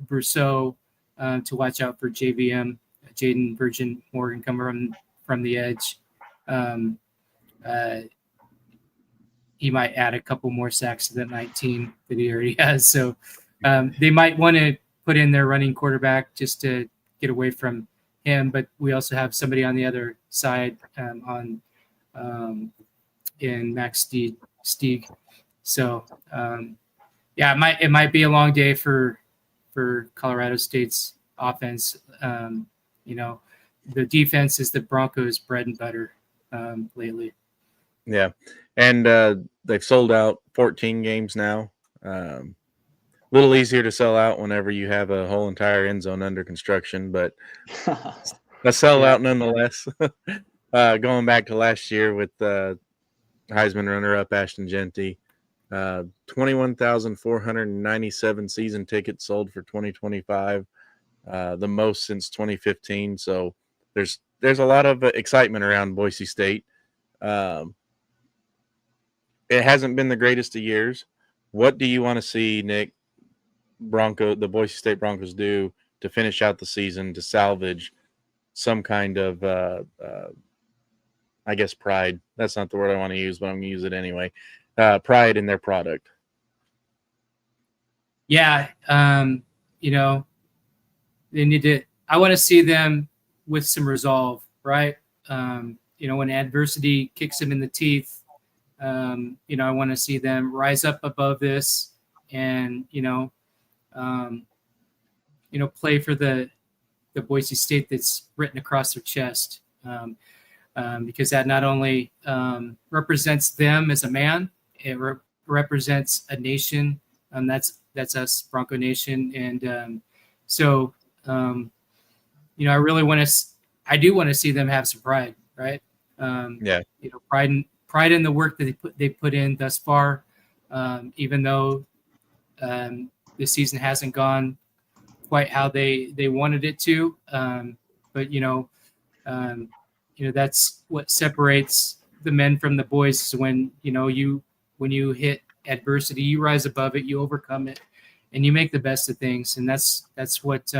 Brousseau to watch out for JVM, Jaden Virgin Morgan coming from the edge. He might add a couple more sacks to that 19 that he already has. So they might want to put in their running quarterback just to get away from him. But we also have somebody on the other side in Max Stieg. So it might be a long day for Colorado State's offense. The defense is the Broncos' bread and butter lately. Yeah, and they've sold out 14 games now. A little easier to sell out whenever you have a whole entire end zone under construction, but a sellout nonetheless. Going back to last year with Heisman runner-up Ashton Genty, 21,497 season tickets sold for 2025, the most since 2015. So there's a lot of excitement around Boise State. It hasn't been the greatest of years. What do you want to see, Nick, the Boise State Broncos do to finish out the season, to salvage some kind of, I guess, pride? That's not the word I want to use, but I'm going to use it anyway. Pride in their product. Yeah. They need to, I want to see them with some resolve, right? When adversity kicks them in the teeth, I want to see them rise up above this and, play for the Boise State that's written across their chest, because that not only represents them as a man, it represents a nation. That's us, Bronco Nation, and I do want to see them have some pride, right? Pride in the work that they put in thus far, even though the season hasn't gone quite how they wanted it to. But that's what separates the men from the boys. Is when you hit adversity, you rise above it, you overcome it, and you make the best of things. And that's what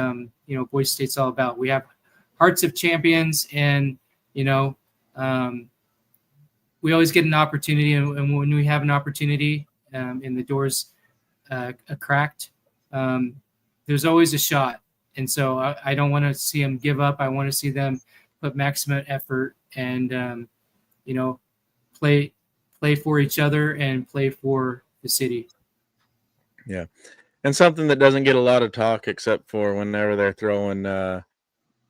Boise State's all about. We have hearts of champions, and we always get an opportunity, and when we have an opportunity and the doors cracked, there's always a shot. And so I don't want to see them give up. I want to see them put maximum effort and play play for each other and play for the city. Yeah. And something that doesn't get a lot of talk except for whenever they're throwing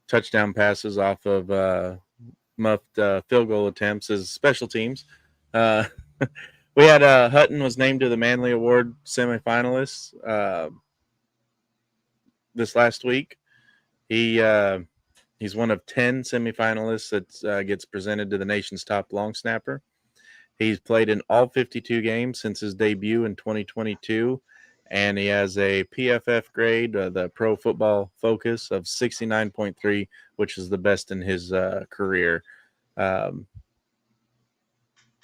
touchdown passes off of muffed field goal attempts is special teams. We had Hutton was named to the Manley Award semifinalists this last week. He's one of 10 semifinalists that gets presented to the nation's top long snapper. He's played in all 52 games since his debut in 2022, and he has a PFF grade, the Pro Football Focus, of 69.3, which is the best in his career.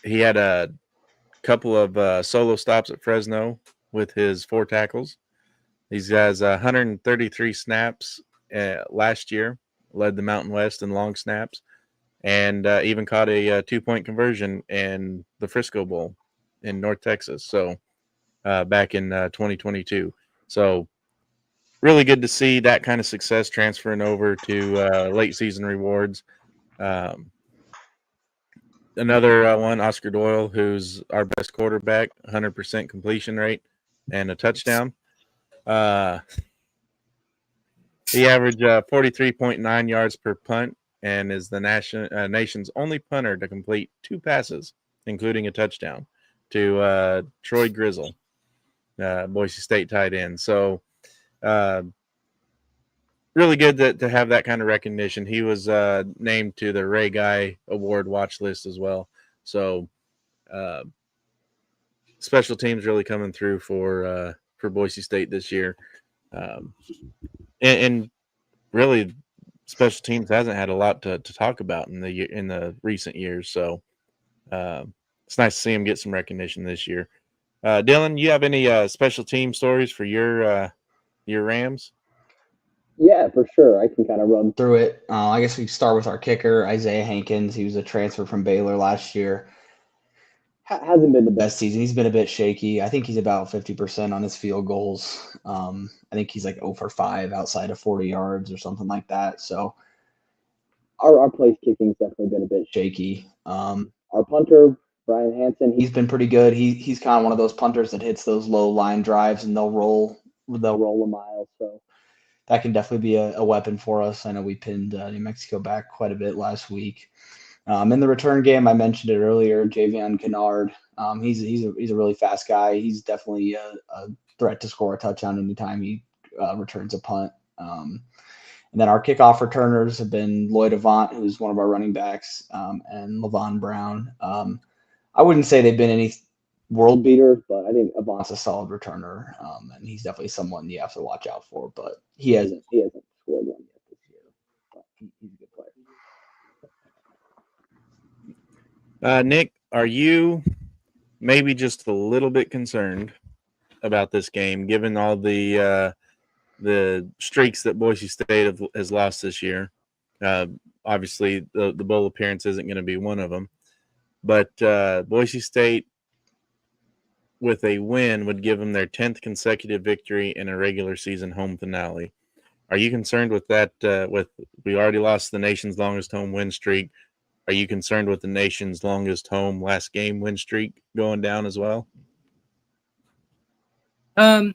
He had a couple of solo stops at Fresno with his 4 tackles. He has 133 snaps last year, led the Mountain West in long snaps, and even caught a 2-point conversion in the Frisco Bowl in North Texas. So back in 2022. So really good to see that kind of success transferring over to late season rewards. Another one, Oscar Doyle, who's our best quarterback, 100% completion rate and a touchdown. He averaged 43.9 yards per punt and is the nation's only punter to complete 2 passes, including a touchdown, to Troy Grizzle, Boise State tight end. So really good to have that kind of recognition. He was named to the Ray Guy Award watch list as well. So special teams really coming through for Boise State this year. And really, special teams hasn't had a lot to talk about in the recent years. So it's nice to see him get some recognition this year. Dylan, you have any special team stories for your Rams? Yeah, for sure. I can kind of run through it. I guess we start with our kicker, Isaiah Hankins. He was a transfer from Baylor last year. Hasn't been the best season. He's been a bit shaky. I think he's about 50% on his field goals. I think he's like 0 for 5 outside of 40 yards or something like that. So our place kicking's definitely been a bit shaky. Our punter, Brian Hansen, he's been pretty good. He's kind of one of those punters that hits those low line drives and they'll roll a mile. So that can definitely be a weapon for us. I know we pinned New Mexico back quite a bit last week. In the return game, I mentioned it earlier, Javion Kennard. He's a really fast guy. He's definitely a threat to score a touchdown anytime he returns a punt. And then our kickoff returners have been Lloyd Avant, who's one of our running backs, and Levon Brown. I wouldn't say they've been any world beater, but I think Avant's a solid returner, and he's definitely someone you have to watch out for. But he hasn't scored one yet this year. But he's a good player. Nick, are you maybe just a little bit concerned about this game, given all the streaks that Boise State has lost this year? Obviously, the bowl appearance isn't going to be one of them, but Boise State, with a win, would give them their 10th consecutive victory in a regular season home finale. Are you concerned with that? We already lost the nation's longest home win streak. Are you concerned with the nation's longest home last game win streak going down as well? I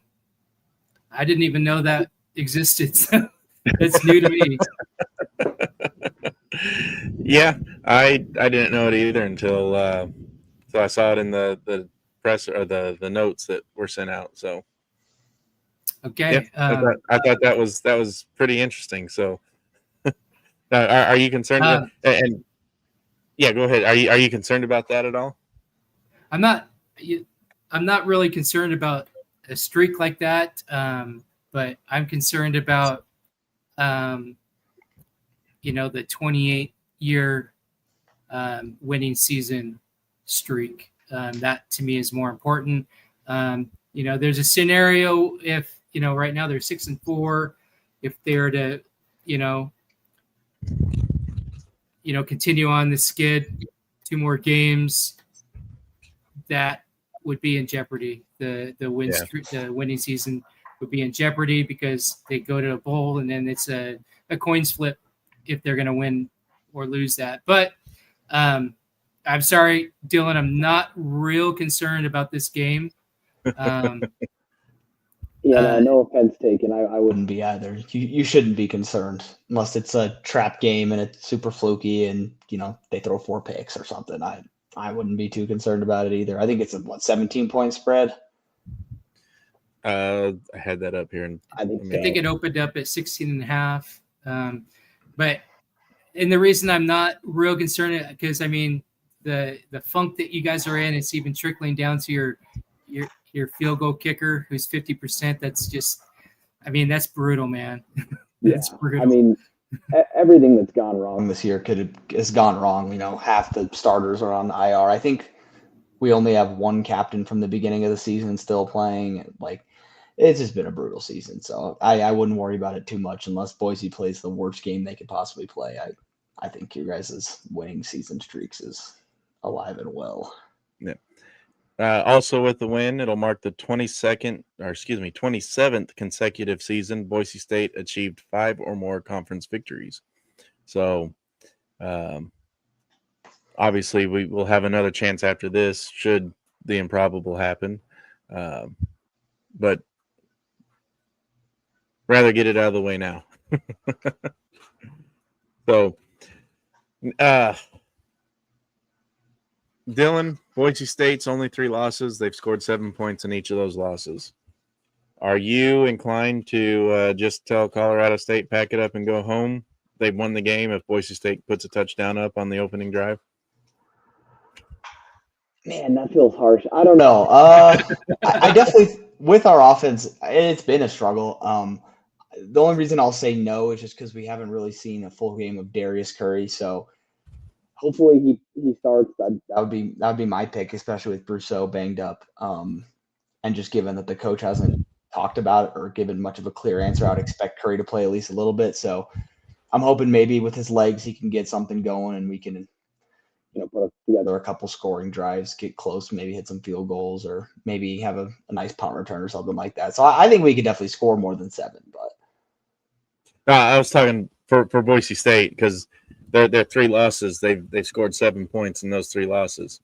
didn't even know that existed. So it's new to me. Yeah, I didn't know it either until I saw it in the press or the notes that were sent out. So Okay. yeah, I thought that was pretty interesting. So are you concerned? And yeah, go ahead. Are you concerned about that at all? I'm not really concerned about a streak like that, but I'm concerned about the 28-year winning season streak. That to me is more important. There's a scenario if right now they're 6-4. If they're to continue on the skid, 2 more games, that would be in jeopardy. The winning season would be in jeopardy because they go to a bowl and then it's a coin flip if they're going to win or lose that. But I I'm sorry, Dylan. I'm not real concerned about this game. No offense taken. I wouldn't be either. You shouldn't be concerned unless it's a trap game and it's super fluky and they throw 4 picks or something. I wouldn't be too concerned about it either. I think it's a 17-point spread. I had that up here, and I think I think it opened up at 16.5. But the reason I'm not real concerned because I mean the funk that you guys are in, it's even trickling down to your field goal kicker who's 50%. That's just, I mean, that's brutal, man. That's brutal. I mean, everything that's gone wrong this year has gone wrong. Half the starters are on IR. I think we only have one captain from the beginning of the season still playing. Like, it's just been a brutal season. So I wouldn't worry about it too much unless Boise plays the worst game they could possibly play. I think your guys' winning season streaks is alive and well. Yeah. Also with the win, it'll mark the 27th consecutive season Boise State achieved 5 or more conference victories. So obviously we will have another chance after this should the improbable happen. But rather get it out of the way now. So Dylan, Boise State's only 3 losses. They've scored 7 points in each of those losses. Are you inclined to just tell Colorado State, pack it up and go home? They've won the game if Boise State puts a touchdown up on the opening drive? Man, that feels harsh. I don't know. I definitely, with our offense, it's been a struggle. The only reason I'll say no is just because we haven't really seen a full game of Darius Curry. So hopefully he starts. That would be my pick, especially with Brousseau banged up. And just given that the coach hasn't talked about it or given much of a clear answer, I would expect Curry to play at least a little bit. So I'm hoping maybe with his legs he can get something going and we can put together a couple scoring drives, get close, maybe hit some field goals, or maybe have a nice punt return or something like that. So I think we could definitely score more than 7. But I was talking for Boise State because their 3 losses, they've scored 7 points in those 3 losses.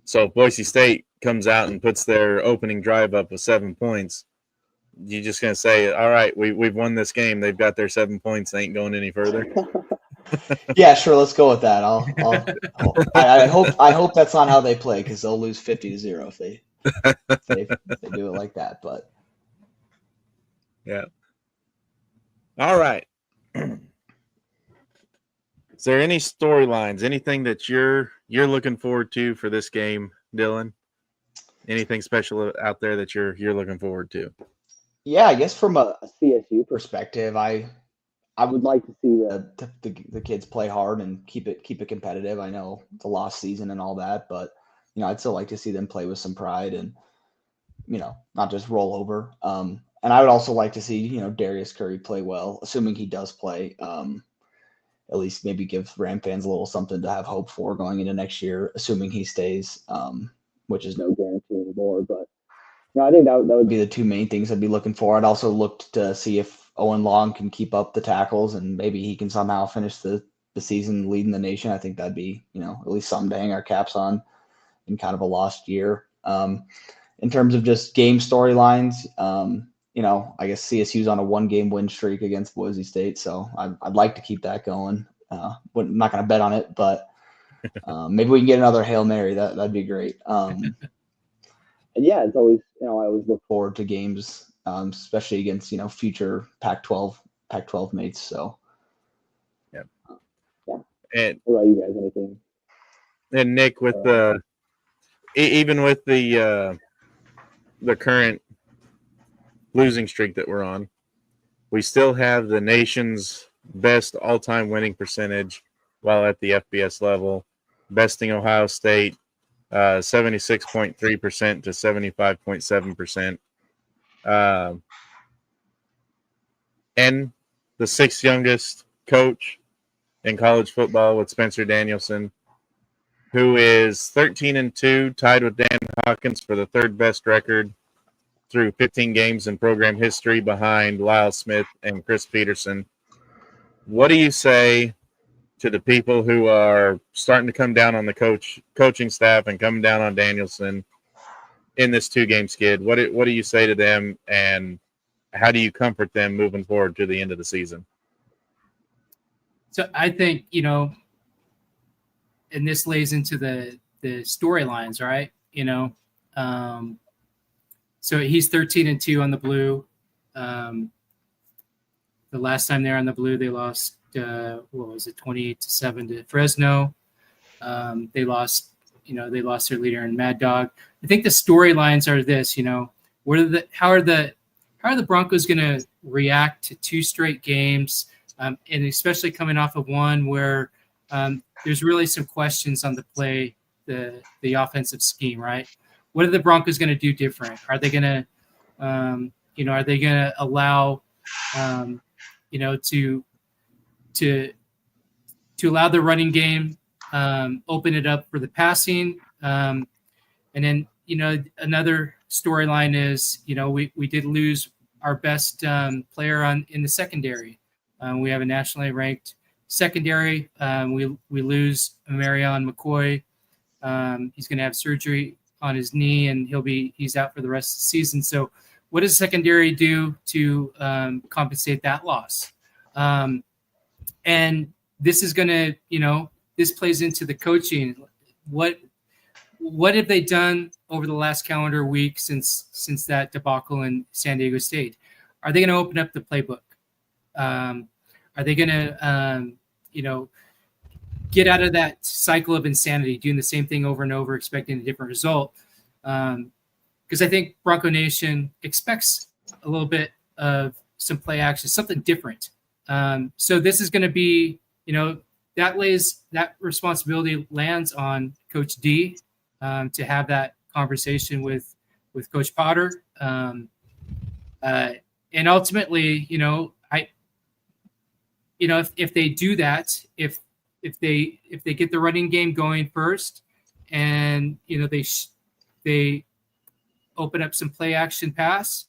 So if Boise State comes out and puts their opening drive up with 7 points, you're just gonna say, all right, we've won this game. They've got their 7 points. They ain't going any further. Yeah, sure. Let's go with that. I hope that's not how they play because they'll lose 50-0 if they do it like that. But yeah. All right. Is there any storylines, anything that you're looking forward to for this game, Dylan? Anything special out there that you're looking forward to? Yeah, I guess from a CSU perspective, I would like to see the kids play hard and keep it competitive. I know it's a lost season and all that, but I'd still like to see them play with some pride and not just roll over. And I would also like to see Darius Curry play well, assuming he does play. At least maybe give Ram fans a little something to have hope for going into next year, assuming he stays, which is no guarantee anymore. But I think that would be the 2 main things I'd be looking for. I'd also look to see if Owen Long can keep up the tackles and maybe he can somehow finish the season leading the nation. I think that'd be, at least something to hang our caps on in kind of a lost year. In terms of just game storylines, I guess CSU's on a 1-game win streak against Boise State. So I'd like to keep that going. I'm not going to bet on it, but maybe we can get another Hail Mary. That'd be great. And yeah, it's always, I always look forward to games, especially against, future Pac-12 mates. So, yeah. And what about you guys? Anything? And Nick, with even with the current losing streak that we're on, we still have the nation's best all-time winning percentage while at the FBS level, besting Ohio State 76.3% to 75.7%. And the 6th youngest coach in college football with Spencer Danielson, who is 13-2, tied with Dan Hawkins for the 3rd best record through 15 games in program history behind Lyle Smith and Chris Peterson. What do you say to the people who are starting to come down on the coaching staff and coming down on Danielson in this 2-game skid? What do you say to them, and how do you comfort them moving forward to the end of the season? So I think, and this lays into the storylines, right? So he's 13-2 on the blue. The last time they're on the blue, they lost, 28-7 to Fresno. They lost their leader in Mad Dog. I think the storylines are this, how are the Broncos going to react to 2 straight games, and especially coming off of one where there's really some questions on the play, the offensive scheme, right? What are the Broncos going to do different? Are they going to, allow, to allow the running game, open it up for the passing, and then another storyline is we did lose our best player in the secondary. We have a nationally ranked secondary. We lose Marion McCoy. He's going to have surgery on his knee, and he's out for the rest of the season. So what does secondary do to compensate that loss? And this is going to, this plays into the coaching. What have they done over the last calendar week since that debacle in San Diego State? Are they going to open up the playbook? Are they going to, get out of that cycle of insanity, doing the same thing over and over, expecting a different result? Because I think Bronco Nation expects a little bit of some play action, something different. So this is going to be, that responsibility lands on Coach D to have that conversation with Coach Potter. And ultimately, if they do that, if they get the running game going first, and they open up some play action pass,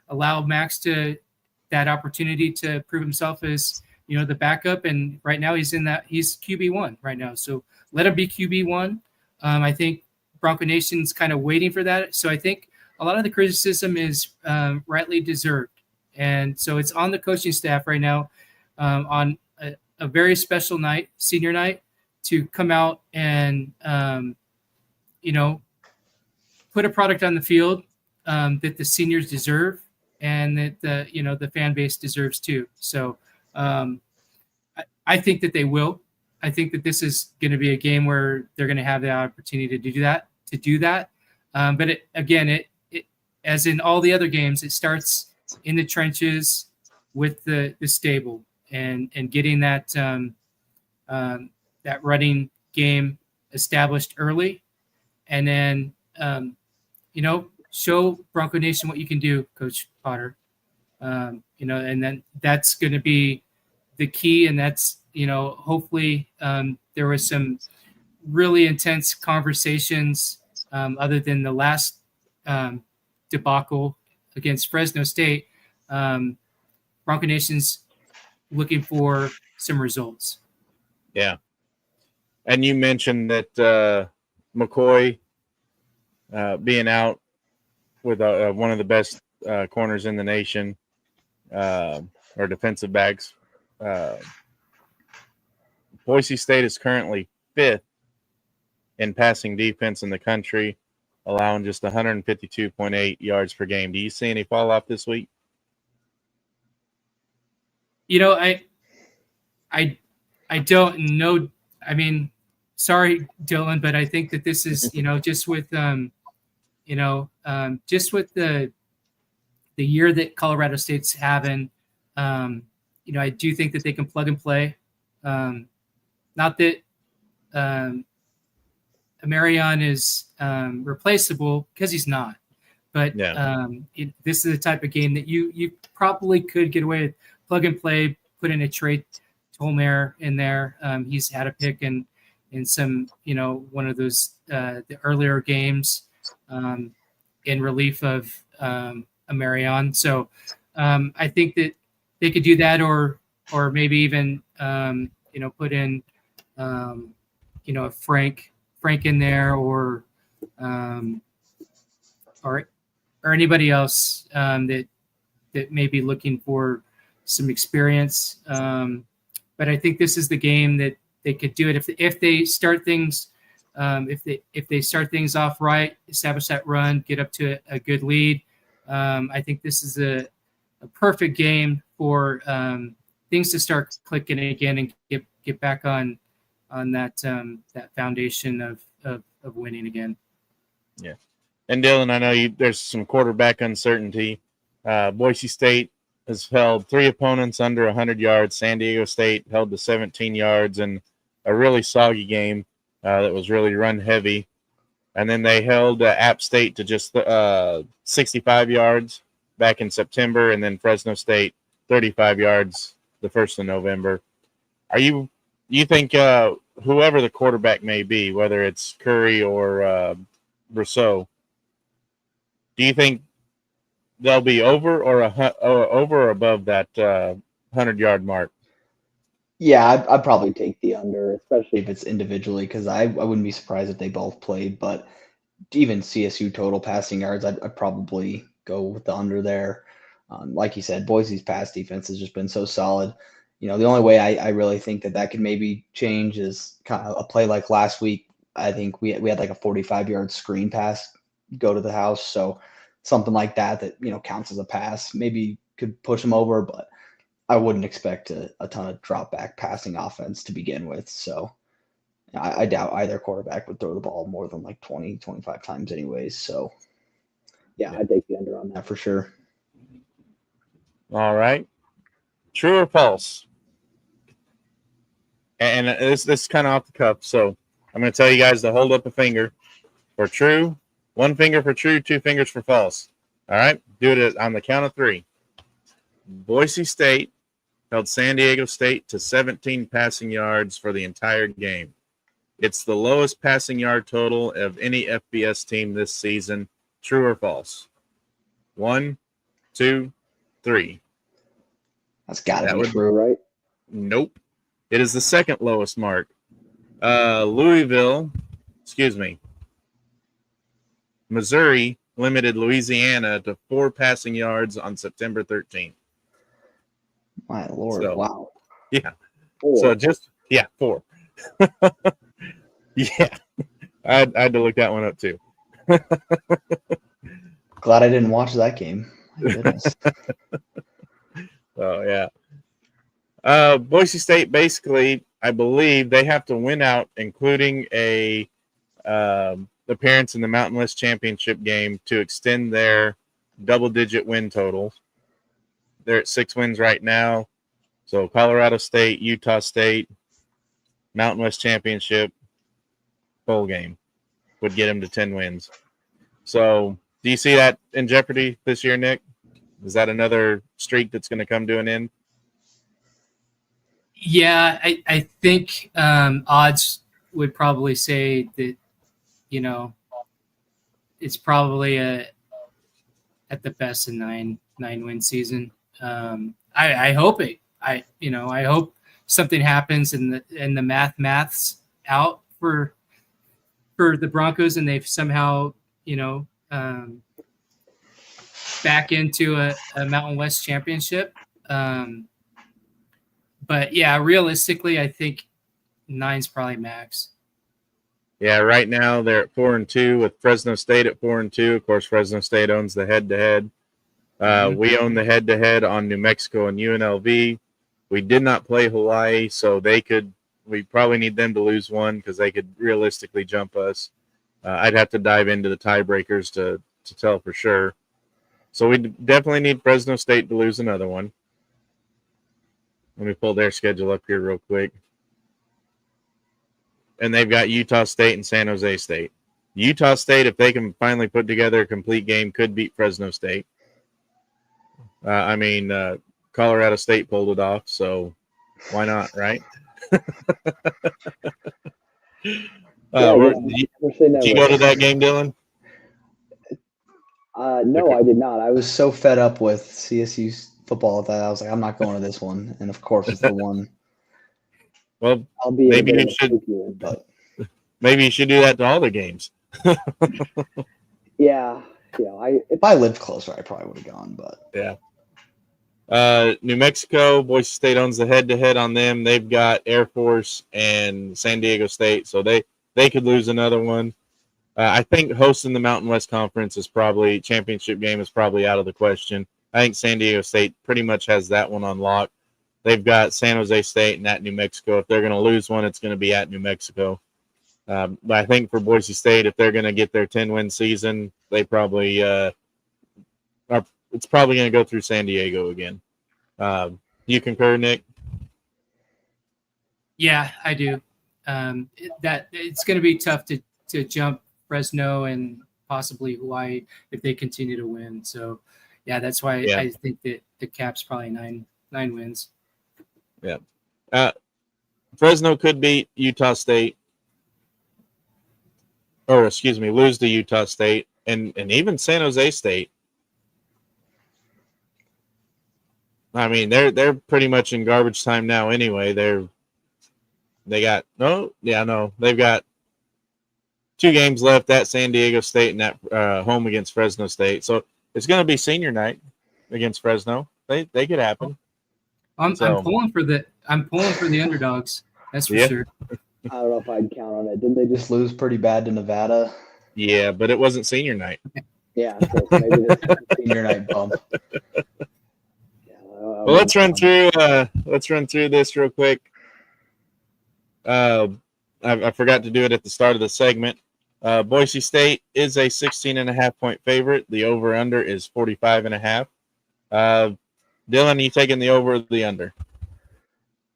allow Max that opportunity to prove himself as the backup, and right now he's QB1 right now, so let him be QB1. I think Bronco Nation's kind of waiting for that, so I think a lot of the criticism is rightly deserved, and so it's on the coaching staff right now on a very special night, senior night, to come out and put a product on the field that the seniors deserve, and that the fan base deserves too. So I think that they will. I think that this is going to be a game where they're going to have the opportunity to do that. But it as in all the other games, it starts in the trenches with the stable and getting that that running game established early, and then show Bronco Nation what you can do, Coach Potter. And then that's going to be the key, and that's hopefully there was some really intense conversations other than the last debacle against Fresno State. Bronco Nation's looking for some results. Yeah. And you mentioned that McCoy being out with one of the best corners in the nation, or defensive backs. Boise State is currently 5th in passing defense in the country, allowing just 152.8 yards per game. Do you see any fall off this week? I don't know. I mean, sorry, Dylan, but I think that this is, just with, just with the year that Colorado State's having, I do think that they can plug and play. Not that Marion is replaceable, because he's not. But yeah. This is the type of game that you probably could get away with, plug and play, put in a Trey Tolmere in there. He's had a pick in some, one of those the earlier games in relief of Marion. So I think that they could do that, or maybe even put in a Frank in there, or anybody else that may be looking for some experience. But I think this is the game that they could do it if they start things. If they start things off right, establish that run, get up to a good lead. I think this is a perfect game for things to start clicking again and get back on that foundation of winning again. Yeah. And Dylan, I know there's some quarterback uncertainty. Boise State has held 3 opponents under 100 yards. San Diego State held to 17 yards in a really soggy game that was really run heavy. And then they held App State to just 65 yards back in September, and then Fresno State 35 yards the 1st of November. You think whoever the quarterback may be, whether it's Curry or Rousseau, do you think they'll be over or above that 100-yard mark? Yeah, I'd probably take the under, especially if it's individually, because I wouldn't be surprised if they both played. But even CSU total passing yards, I'd probably go with the under there. Like you said, Boise's pass defense has just been so solid. The only way I really think that could maybe change is kind of a play like last week. I think we had like a 45-yard screen pass go to the house. So something like that counts as a pass. Maybe could push them over, but I wouldn't expect a ton of drop back passing offense to begin with. So I doubt either quarterback would throw the ball more than like 20, 25 times anyways. So yeah, I'd take the under on that for sure. All right. True or false? And this is kind of off the cuff, so I'm going to tell you guys to hold up a finger for true, 1 finger for true, 2 fingers for false. All right? Do it on the count of 3. Boise State held San Diego State to 17 passing yards for the entire game. It's the lowest passing yard total of any FBS team this season. True or false? 1, 2, 3. That's got to be true, right? Nope. It is the second lowest mark. Missouri limited Louisiana to 4 passing yards on September 13th. My Lord, So, wow. Yeah. 4. So 4. Yeah. I had to look that one up too. Glad I didn't watch that game. My goodness. Oh, yeah. Boise State, basically, I believe they have to win out, including a appearance in the Mountain West Championship game to extend their double-digit win total. They're at 6 wins right now. So Colorado State, Utah State, Mountain West Championship, bowl game would get them to 10 wins. So do you see that in jeopardy this year, Nick? Is that another streak that's going to come to an end? Yeah, I think odds would probably say that, it's probably at the best a 9-win season. I hope it. I hope something happens and the maths out for the Broncos and they've somehow back into a Mountain West championship. But yeah, realistically, I think 9's probably max. Yeah, right now they're at 4-2 with Fresno State at 4-2. Of course, Fresno State owns the head-to-head. We own the head-to-head on New Mexico and UNLV. We did not play Hawaii, so we probably need them to lose one because they could realistically jump us. I'd have to dive into the tiebreakers to tell for sure. So we definitely need Fresno State to lose another one. Let me pull their schedule up here real quick. And they've got Utah State and San Jose State. Utah State, if they can finally put together a complete game, could beat Fresno State. Colorado State pulled it off, so why not, right? Did you go to that game, Dylan? No, okay. I did not. I was so fed up with CSU's football that I was like, I'm not going to this one. And of course, it's the one. Well, I'll be maybe a bit you of a should- spooky one, but maybe you should do that to all the games. yeah. If I lived closer, I probably would have gone. But Yeah. New Mexico, Boise State owns the head-to-head on them. They've got Air Force and San Diego State, so they could lose another one. I think hosting the Mountain West Conference championship game is probably out of the question. I think San Diego State pretty much has that one on lock. They've got San Jose State and at New Mexico. If they're going to lose one, it's going to be at New Mexico. But I think for Boise State, if they're going to get their 10-win season, they probably it's probably going to go through San Diego again. You concur, Nick? Yeah, I do. That it's going to be tough to jump Fresno and possibly Hawaii if they continue to win. So, yeah, that's why I think that the cap's probably nine wins. Yeah. Fresno could beat Utah State, or lose to Utah State and even San Jose State. I mean, they're pretty much in garbage time now anyway. They've got 2 games left at San Diego State and at home against Fresno State. So it's going to be senior night against Fresno. They could happen. I'm pulling for the underdogs. That's for sure. I don't know if I'd count on it. Didn't they just lose pretty bad to Nevada? Yeah, but it wasn't senior night. Yeah, so maybe this senior night bump. Well, let's run through this real quick. I forgot to do it at the start of the segment. Boise State is a 16.5-point favorite. The over/under is 45.5. Dylan, are you taking the over or the under?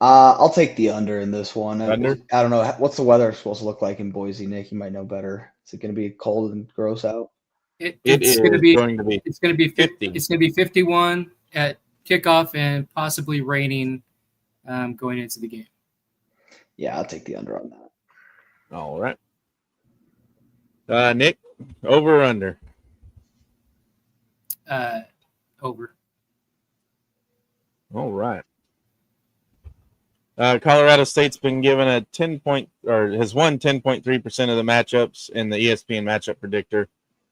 I'll take the under in this one. Under? I don't know. What's the weather supposed to look like in Boise, Nick? You might know better. Is it going to be cold and gross out? It's going to be 50. It's going to be 51 at kickoff and possibly raining going into the game. Yeah, I'll take the under on that. All right. Nick, over or under? Over. All right. Colorado State's been given a 10-point, or has won 10.3% of the matchups in the ESPN matchup predictor.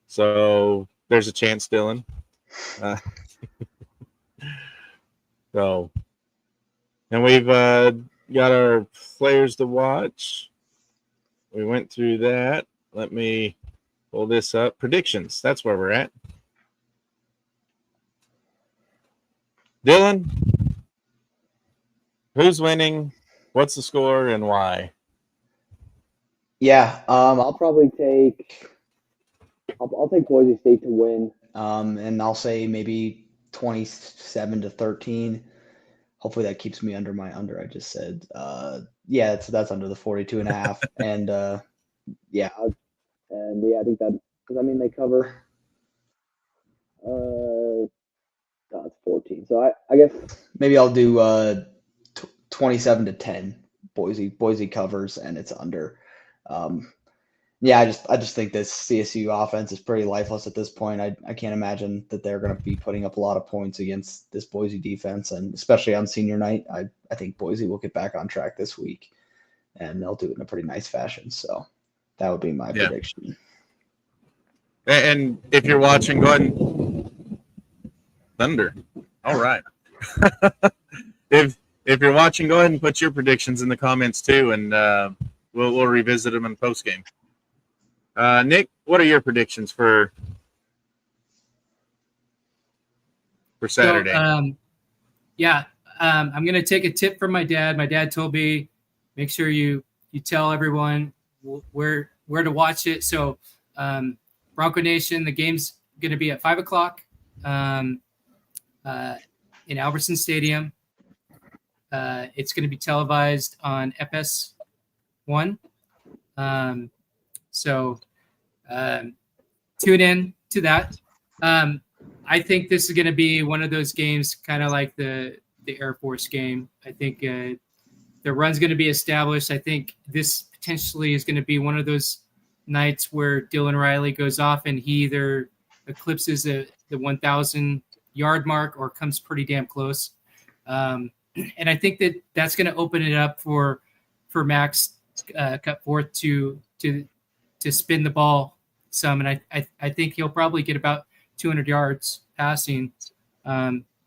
So there's a chance, Dylan. And we've got our players to watch. We went through that. Let me pull this up. Predictions. That's where we're at. Dylan, who's winning? What's the score and why? Yeah, I'll probably take. I'll take Boise State to win, and I'll say maybe 27-13. Hopefully that keeps me under my under. I just said, yeah, that's under the 42.5, and I think that because they cover. It's 14. So I guess maybe I'll do 27-10. Boise covers and it's under. I just think this CSU offense is pretty lifeless at this point. I can't imagine that they're going to be putting up a lot of points against this Boise defense, and especially on senior night. I think Boise will get back on track this week, and they'll do it in a pretty nice fashion. So that would be my prediction. And if you're watching, go ahead and Thunder. All right. If you're watching, go ahead and put your predictions in the comments too, and we'll revisit them in post game. Nick, what are your predictions for Saturday? So, I'm going to take a tip from my dad. My dad told me, make sure you tell everyone where to watch it. So, Bronco Nation, the game's going to be at 5:00 in Albertson Stadium. It's going to be televised on FS1. So tune in to that. I think this is going to be one of those games, kind of like the Air Force game. I think the run's going to be established. I think this potentially is going to be one of those nights where Dylan Riley goes off and he either eclipses the 1,000-yard mark or comes pretty damn close. And I think that's going to open it up for for Max cut forth to spin the ball some, and I think he'll probably get about 200 yards passing,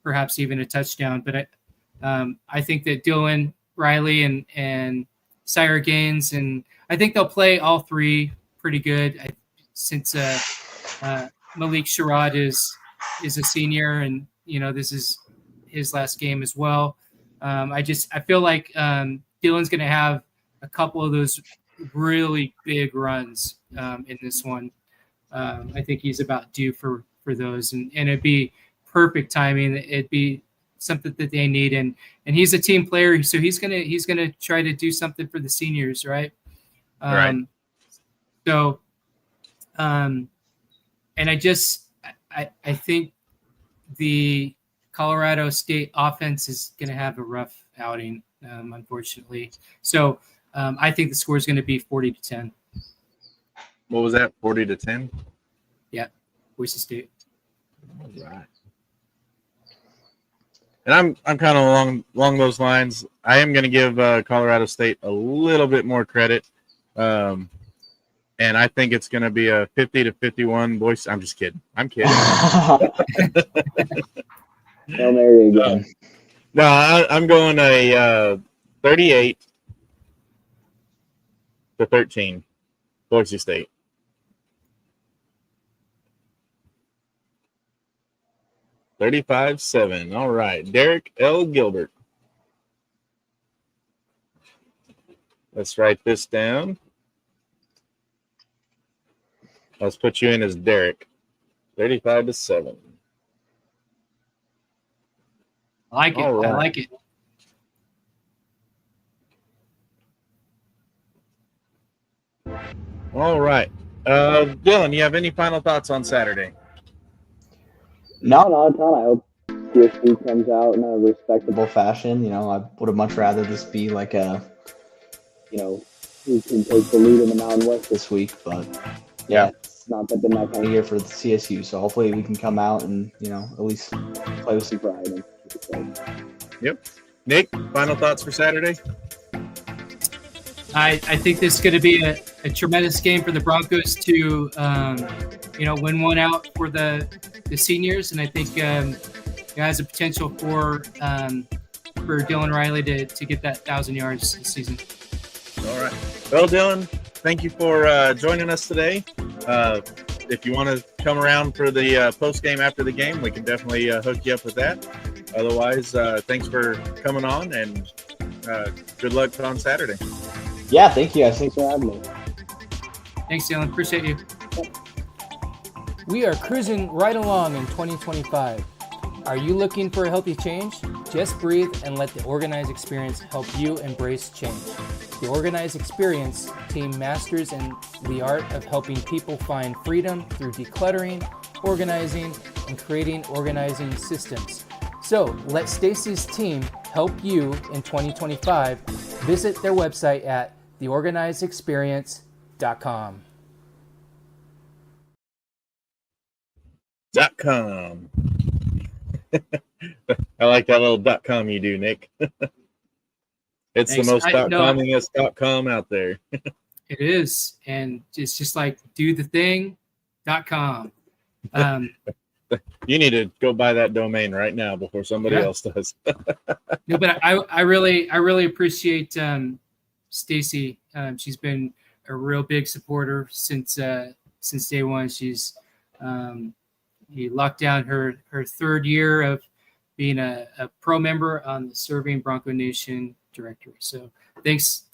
perhaps even a touchdown. But I think that Dylan Riley and Sire Gaines, and I think they'll play all three pretty good. Since Malik Sherrod is a senior, and this is his last game as well. I feel like Dylan's going to have a couple of those really big runs in this one. I think he's about due for those, and it'd be perfect timing. It'd be something that they need, and he's a team player, so he's gonna try to do something for the seniors, right? Right. So, and I think the Colorado State offense is going to have a rough outing, unfortunately. So I think the score is going to be 40-10. What was that? 40-10? Yeah, Boise State. All right. And I'm kind of along those lines. I am going to give Colorado State a little bit more credit. And I think it's going to be a 50-51 Boise. I'm just kidding. I'm kidding. Hail Mary again. No, I'm going a 38-13 Boise State. $35-7. All right. Derek L. Gilbert. Let's write this down. Let's put you in as Derek. 35-7. I like it. All right. I like it. All right. Dylan, you have any final thoughts on Saturday? No, not a ton. I hope CSU comes out in a respectable fashion. I would have much rather this be like a, who can take the lead in the Mountain West this week. But yeah, it's not been that kind of year for the CSU. So hopefully we can come out and, at least play with some pride. Yep. Nick, final thoughts for Saturday? I think this is going to be a tremendous game for the Broncos to, win one out for the seniors, and I think it has a potential for Dylan Riley to get that 1,000 yards this season. All right. Well, Dylan, thank you for joining us today. If you want to come around for the post game after the game, we can definitely hook you up with that. Otherwise, thanks for coming on, and good luck on Saturday. Yeah, thank you guys. Thanks for having me. Thanks, Dylan. Appreciate you. We are cruising right along in 2025. Are you looking for a healthy change? Just breathe and let the Organized Experience help you embrace change. The Organized Experience team masters in the art of helping people find freedom through decluttering, organizing, and creating organizing systems. So let Stacy's team help you in 2025. Visit their website at theorganizedexperience.com. .com. I like that little .com you do, Nick. It's Thanks. the most No, .comingest .com out there. It is, and it's just like dothething.com. You need to go buy that domain right now before somebody else does. No, but I really appreciate Stacy. She's been a real big supporter since day one. She's he locked down her third year of being a pro member on the Serving Bronco Nation directory. So thanks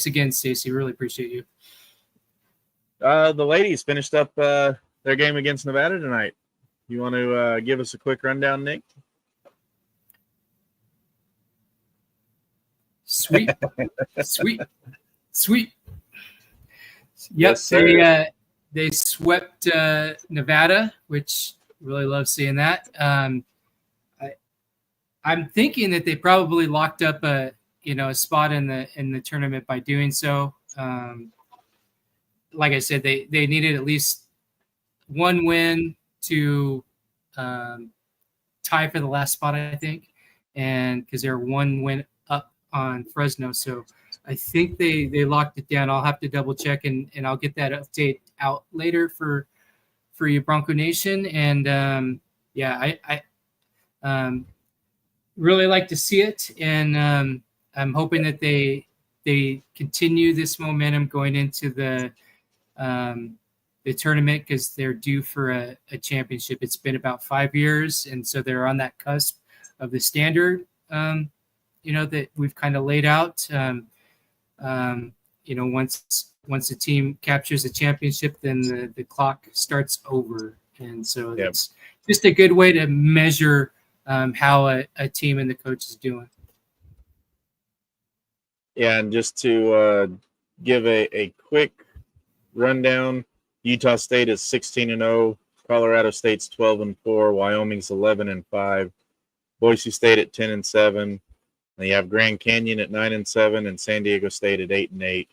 again, Stacy. Really appreciate you. The ladies finished up their game against Nevada tonight. You want to give us a quick rundown, Nick? Sweet. Yep, Yes, sir. they swept Nevada, which really love seeing that. I'm thinking that they probably locked up a spot in the tournament by doing so. Like I said, they needed at least one win to tie for the last spot, I think, and because they're one win up on Fresno. So I think they locked it down. I'll have to double check and I'll get that update out later for you, Bronco Nation. And yeah, I really like to see it, and I'm hoping that they continue this momentum going into the tournament, because they're due for a championship. It's been about 5 years, and so they're on that cusp of the standard, that we've kind of laid out. Once the team captures a championship, then the clock starts over, and so it's just a good way to measure how a team and the coach is doing. Yeah, and just to give a quick rundown, Utah State is 16-0, Colorado State's 12-4, Wyoming's 11-5, Boise State at 10-7. Then you have Grand Canyon at 9-7, and San Diego State at 8-8,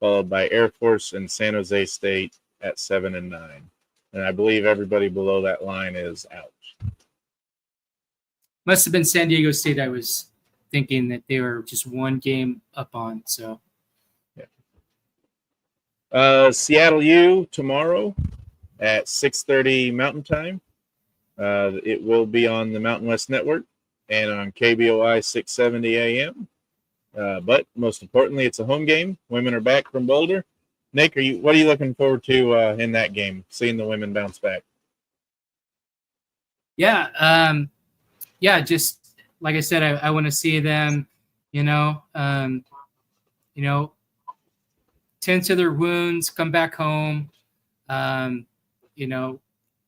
followed by Air Force and San Jose State at 7-9. And I believe everybody below that line is out. Must have been San Diego State. I was thinking that they were just one game up on. So, Seattle U tomorrow at 6:30 Mountain Time. It will be on the Mountain West Network and on KBOI 670 AM. But most importantly, it's a home game. Women are back from Boulder. Nick, what are you looking forward to in that game? Seeing the women bounce back? Yeah, just like I said, I want to see them, tend to their wounds, come back home, running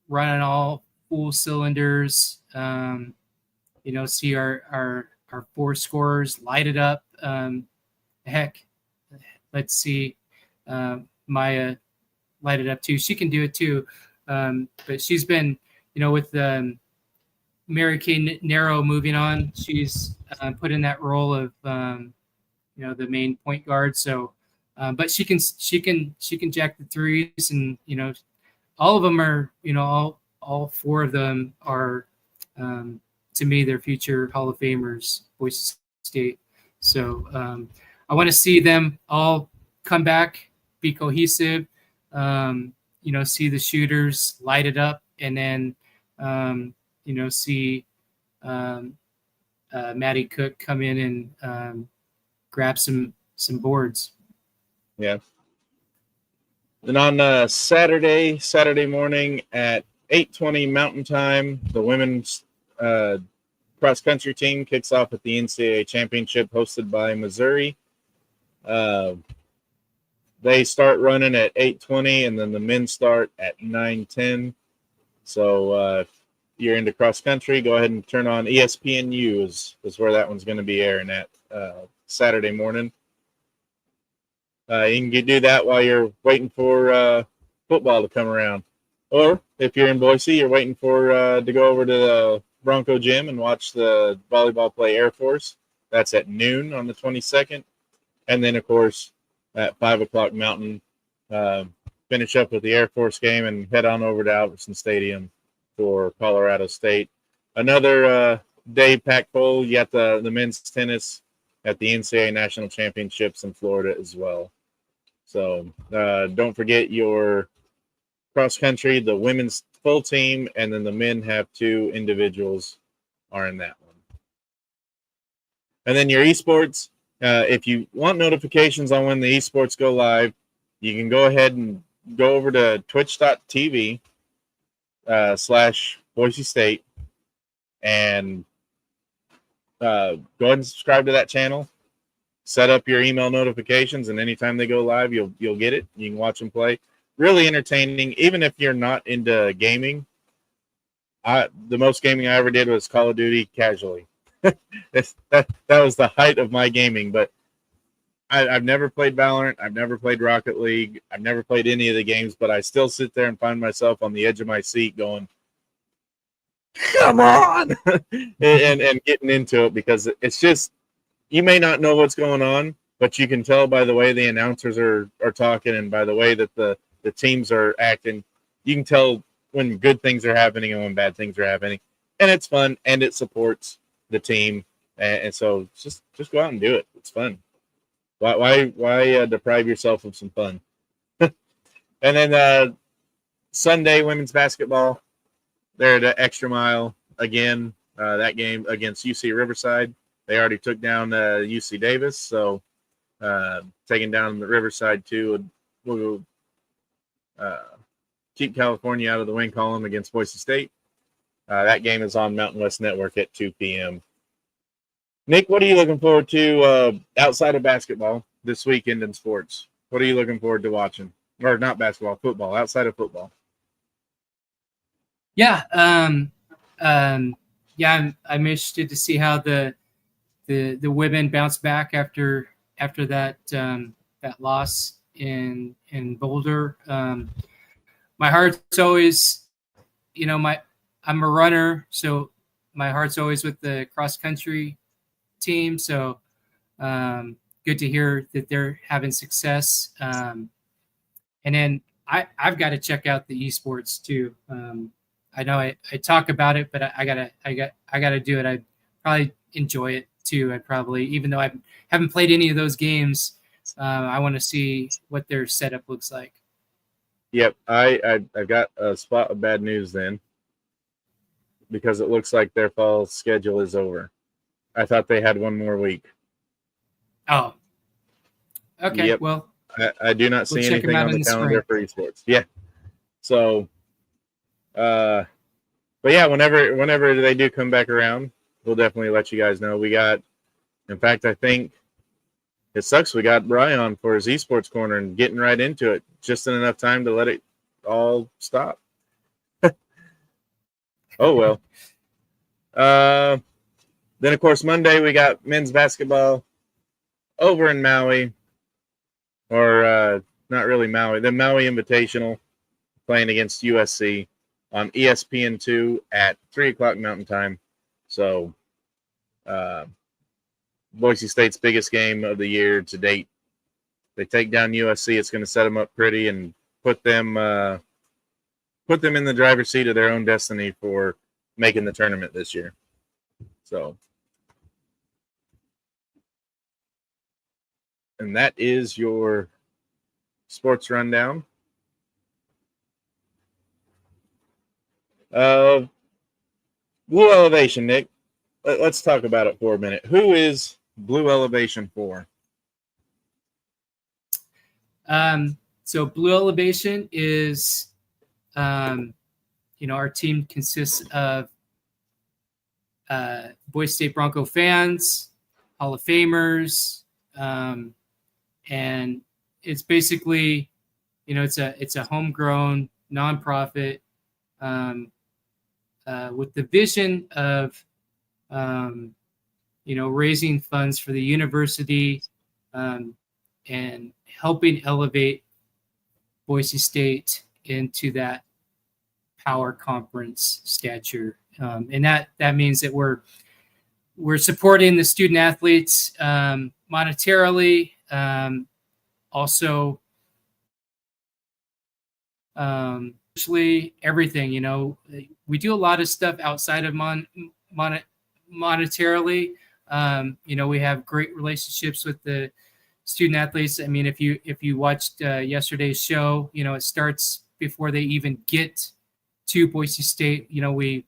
all full cylinders. See our four scorers light it up. Heck, let's see Maya light it up too. She can do it too, but she's been, with Mary Kay Narrow moving on, she's put in that role of the main point guard. So, but she can jack the threes, and all of them are, all four of them are, to me, they're future Hall of Famers, Boise State. So I want to see them all come back, be cohesive, see the shooters light it up, and then see Maddie Cook come in and grab some boards. Yeah. Then on Saturday morning at 8:20 Mountain Time, the women's cross country team kicks off at the NCAA championship hosted by Missouri. They start running at 8:20, and then the men start at 9:10. So if you're into cross country, go ahead and turn on ESPNU is where that one's going to be airing at Saturday morning. You can do that while you're waiting for football to come around. Or if you're in Boise, you're waiting for to go over to the Bronco gym and watch the volleyball play Air Force. That's at noon on the 22nd. And then, of course, at 5 o'clock Mountain, finish up with the Air Force game and head on over to Albertson Stadium for Colorado State. Another day packed full. You got the men's tennis at the NCAA National Championships in Florida as well. So don't forget your cross country, the women's full team, and then the men have 2 individuals are in that one. And then your esports, if you want notifications on when the esports go live, you can go ahead and go over to twitch.tv /Boise State and go ahead and subscribe to that channel. Set up your email notifications, and anytime they go live, you'll get it. You can watch them play. Really entertaining, even if you're not into gaming. The most gaming I ever did was Call of Duty casually. that was the height of my gaming, but I've never played Valorant. I've never played Rocket League. I've never played any of the games, but I still sit there and find myself on the edge of my seat going, come on, and getting into it, because it's just, you may not know what's going on, but you can tell by the way the announcers are talking and by the way that the teams are acting. You can tell when good things are happening and when bad things are happening. And it's fun, and it supports the team. And so just go out and do it. It's fun. Why deprive yourself of some fun? And then Sunday women's basketball, they're at Extra Mile again. That game against UC Riverside, they already took down UC Davis, so taking down the Riverside too will keep California out of the win column against Boise State. That game is on Mountain West Network at 2 p.m. Nick, what are you looking forward to outside of basketball this weekend in sports? What are you looking forward to watching? Or not basketball, football, outside of football. Yeah, I'm interested to see how the women bounce back after that that loss in Boulder. My heart's always, I'm a runner, so my heart's always with the cross country team. So good to hear that they're having success. And then I've got to check out the esports too. I know I talk about it, but I gotta do it. I probably enjoy it too. I probably, even though I haven't played any of those games, I want to see what their setup looks like. Yep, I've got a spot of bad news then, because it looks like their fall schedule is over. I thought they had one more week. Oh, okay. Yep. Well, I do not see anything on the calendar for esports. Yeah. So, but yeah, whenever they do come back around, we'll definitely let you guys know. In fact, I think it sucks. We got Brian for his esports corner and getting right into it just in enough time to let it all stop. Oh, well. Then, of course, Monday we got men's basketball over in Maui, or not really Maui, the Maui Invitational, playing against USC on ESPN2 at 3 o'clock Mountain Time. So, Boise State's biggest game of the year to date. They take down USC. It's going to set them up pretty and put them in the driver's seat of their own destiny for making the tournament this year. So, and that is your sports rundown. Blue Elevation, Nick. Let's talk about it for a minute. Who is Blue Elevation for? So Blue Elevation is, our team consists of Boise State Bronco fans, Hall of Famers, and it's basically, it's a homegrown nonprofit with the vision of, raising funds for the university and helping elevate Boise State into that power conference stature. And that means that we're supporting the student athletes monetarily, also actually everything. We do a lot of stuff outside of monetarily. We have great relationships with the student athletes. I mean, if you watched yesterday's show, it starts before they even get to Boise State. We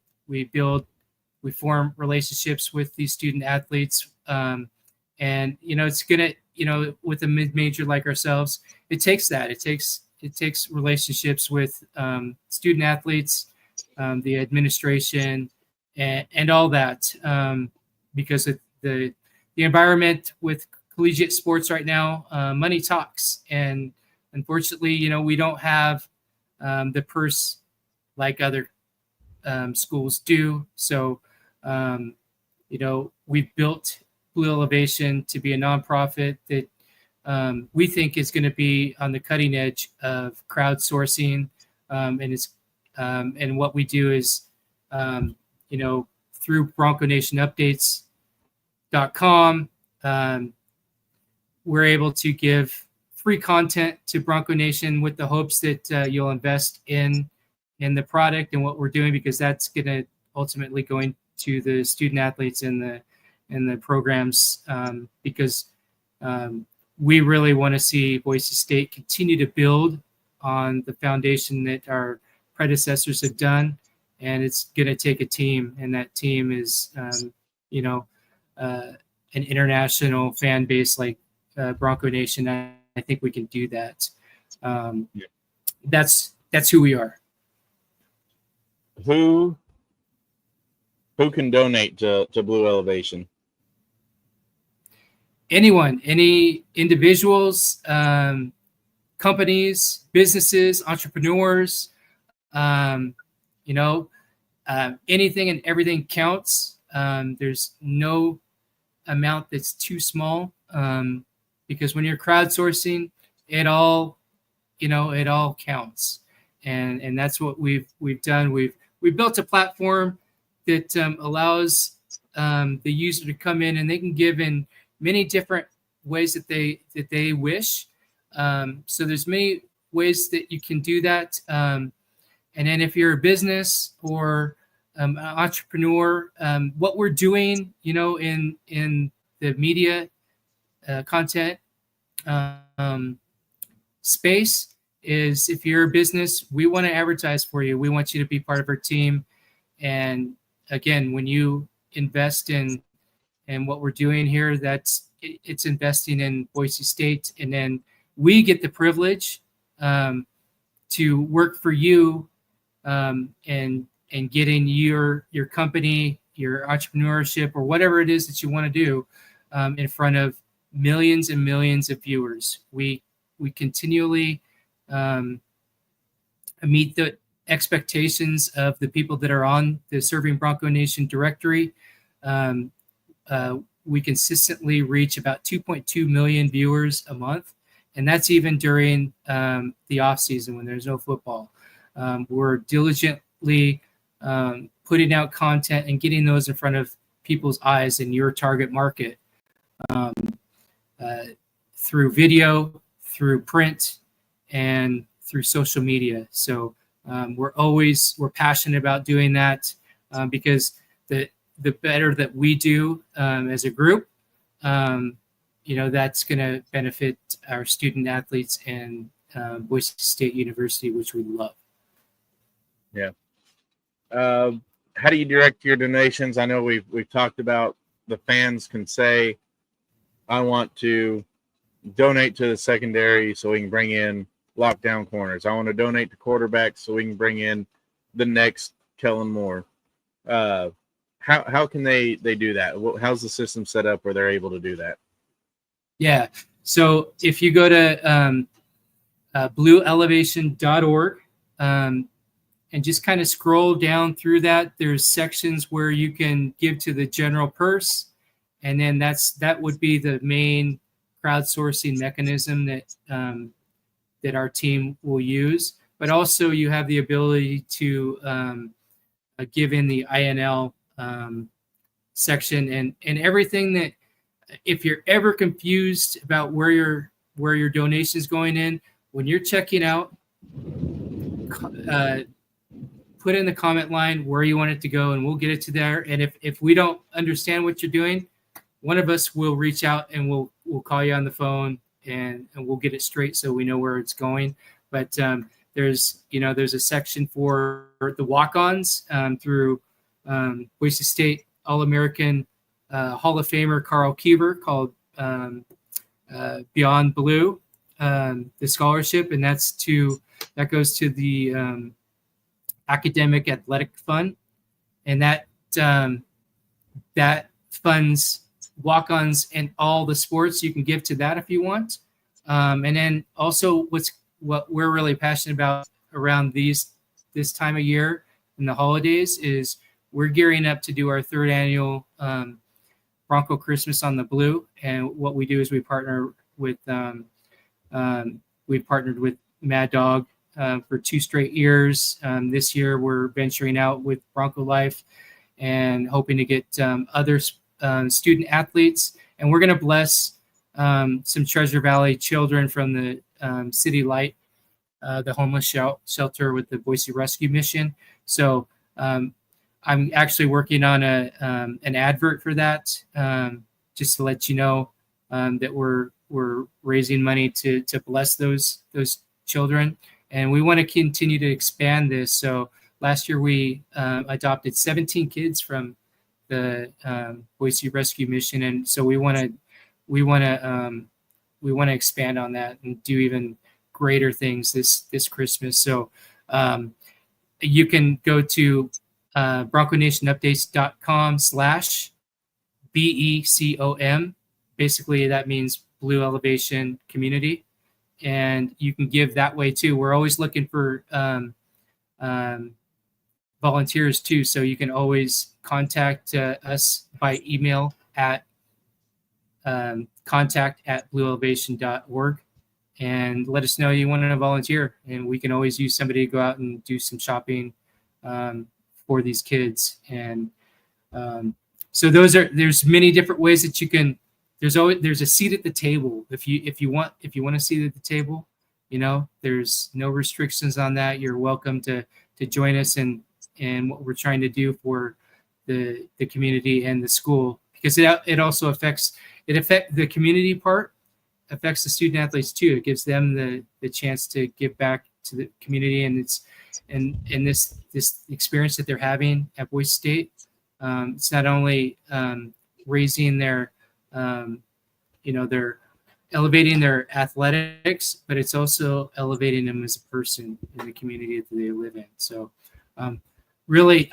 form relationships with these student athletes, and it's gonna, with a mid-major like ourselves, it takes relationships with student athletes, the administration, and all that, because of the environment with collegiate sports right now. Money talks, and unfortunately, we don't have the purse like other schools do. So, we've built Blue Elevation to be a nonprofit that we think is going to be on the cutting edge of crowdsourcing, and what we do is, through BroncoNationUpdates.com, we're able to give free content to Bronco Nation with the hopes that you'll invest in the product and what we're doing, because that's going to ultimately going to the student athletes in the programs, because we really want to see Boise State continue to build on the foundation that our predecessors have done, and it's going to take a team, and that team is, an international fan base like Bronco Nation. I think we can do that. That's who we are. Who can donate to Blue Elevation? Anyone, any individuals, companies, businesses, entrepreneurs, anything and everything counts. There's no amount that's too small, because when you're crowdsourcing, it all counts, and that's what we've done. We've built a platform that allows the user to come in, and they can give in many different ways that they wish. So there's many ways that you can do that. And then if you're a business or an entrepreneur, what we're doing, in the media content space is, if you're a business, we want to advertise for you. We want you to be part of our team. And again, when you invest in what we're doing here, it's investing in Boise State, and then we get the privilege to work for you, and getting your company, your entrepreneurship, or whatever it is that you want to do, in front of millions and millions of viewers. We continually meet the expectations of the people that are on the Serving Bronco Nation directory. We consistently reach about 2.2 million viewers a month, and that's even during the off season when there's no football. We're diligently putting out content and getting those in front of people's eyes in your target market, through video, through print, and through social media. So we're passionate about doing that, because the better that we do as a group, that's going to benefit our student athletes and Boise State University, which we love. Yeah. How do you direct your donations? I know we've talked about the fans can say, I want to donate to the secondary so we can bring in lockdown corners. I want to donate to quarterbacks so we can bring in the next Kellen Moore. How can they do that? How's the system set up where they're able to do that? Yeah. So if you go to blueelevation.org, and just kind of scroll down through that, there's sections where you can give to the general purse, and then that would be the main crowdsourcing mechanism that our team will use. But also you have the ability to give in the INL section, and everything that, if you're ever confused about where your donation is going in, when you're checking out, put in the comment line where you want it to go, and we'll get it to there. And if we don't understand what you're doing, one of us will reach out and we'll call you on the phone, and we'll get it straight so we know where it's going. But there's a section for the walk-ons through Boise State All-American Hall of Famer Carl Keever, called Beyond Blue, the scholarship, and that goes to the academic athletic fund, and that funds walk-ons and all the sports. You can give to that if you want. And then also what we're really passionate about around this time of year and the holidays is we're gearing up to do our third annual Bronco Christmas on the Blue. And what we do is we've partnered with Mad Dog for 2 straight years. This year we're venturing out with Bronco Life and hoping to get other student athletes. And we're going to bless some Treasure Valley children from the City Light, the homeless shelter with the Boise Rescue Mission. So I'm actually working on an advert for that, just to let you know that we're we're raising money to bless those children, and we want to continue to expand this. So last year we adopted 17 kids from the Boise Rescue Mission, and so we want to expand on that and do even greater things this Christmas. So you can go to bronconationupdates.com/BECOM. Basically, that means Blue Elevation Community, and you can give that way too. We're always looking for volunteers too, so you can always contact us by email at contact@blueelevation.org and let us know you want to volunteer, and we can always use somebody to go out and do some shopping for these kids. And so there's many different ways that you can. There's a seat at the table if you want a seat at the table. There's no restrictions on that. You're welcome to join us in what we're trying to do for the community and the school, because it also affects the community part affects the student athletes too. It gives them the chance to give back to the community, and this experience that they're having at Boise State. It's not only raising they're elevating their athletics, but it's also elevating them as a person in the community that they live in. So really,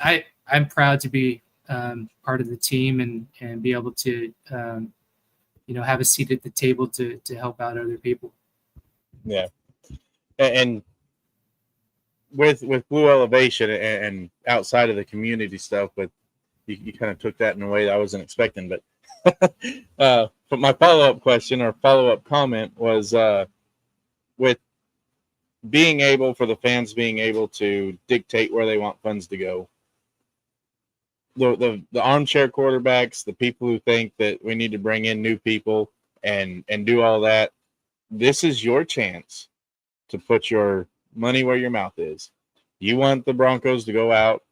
I'm proud to be part of the team and be able to have a seat at the table to help out other people. Yeah. And with Blue Elevation and outside of the community stuff, but you kind of took that in a way that I wasn't expecting. But but my follow-up question or follow-up comment was with the fans being able to dictate where they want funds to go. The armchair quarterbacks, the people who think that we need to bring in new people and do all that, this is your chance to put your money where your mouth is. You want the Broncos to go out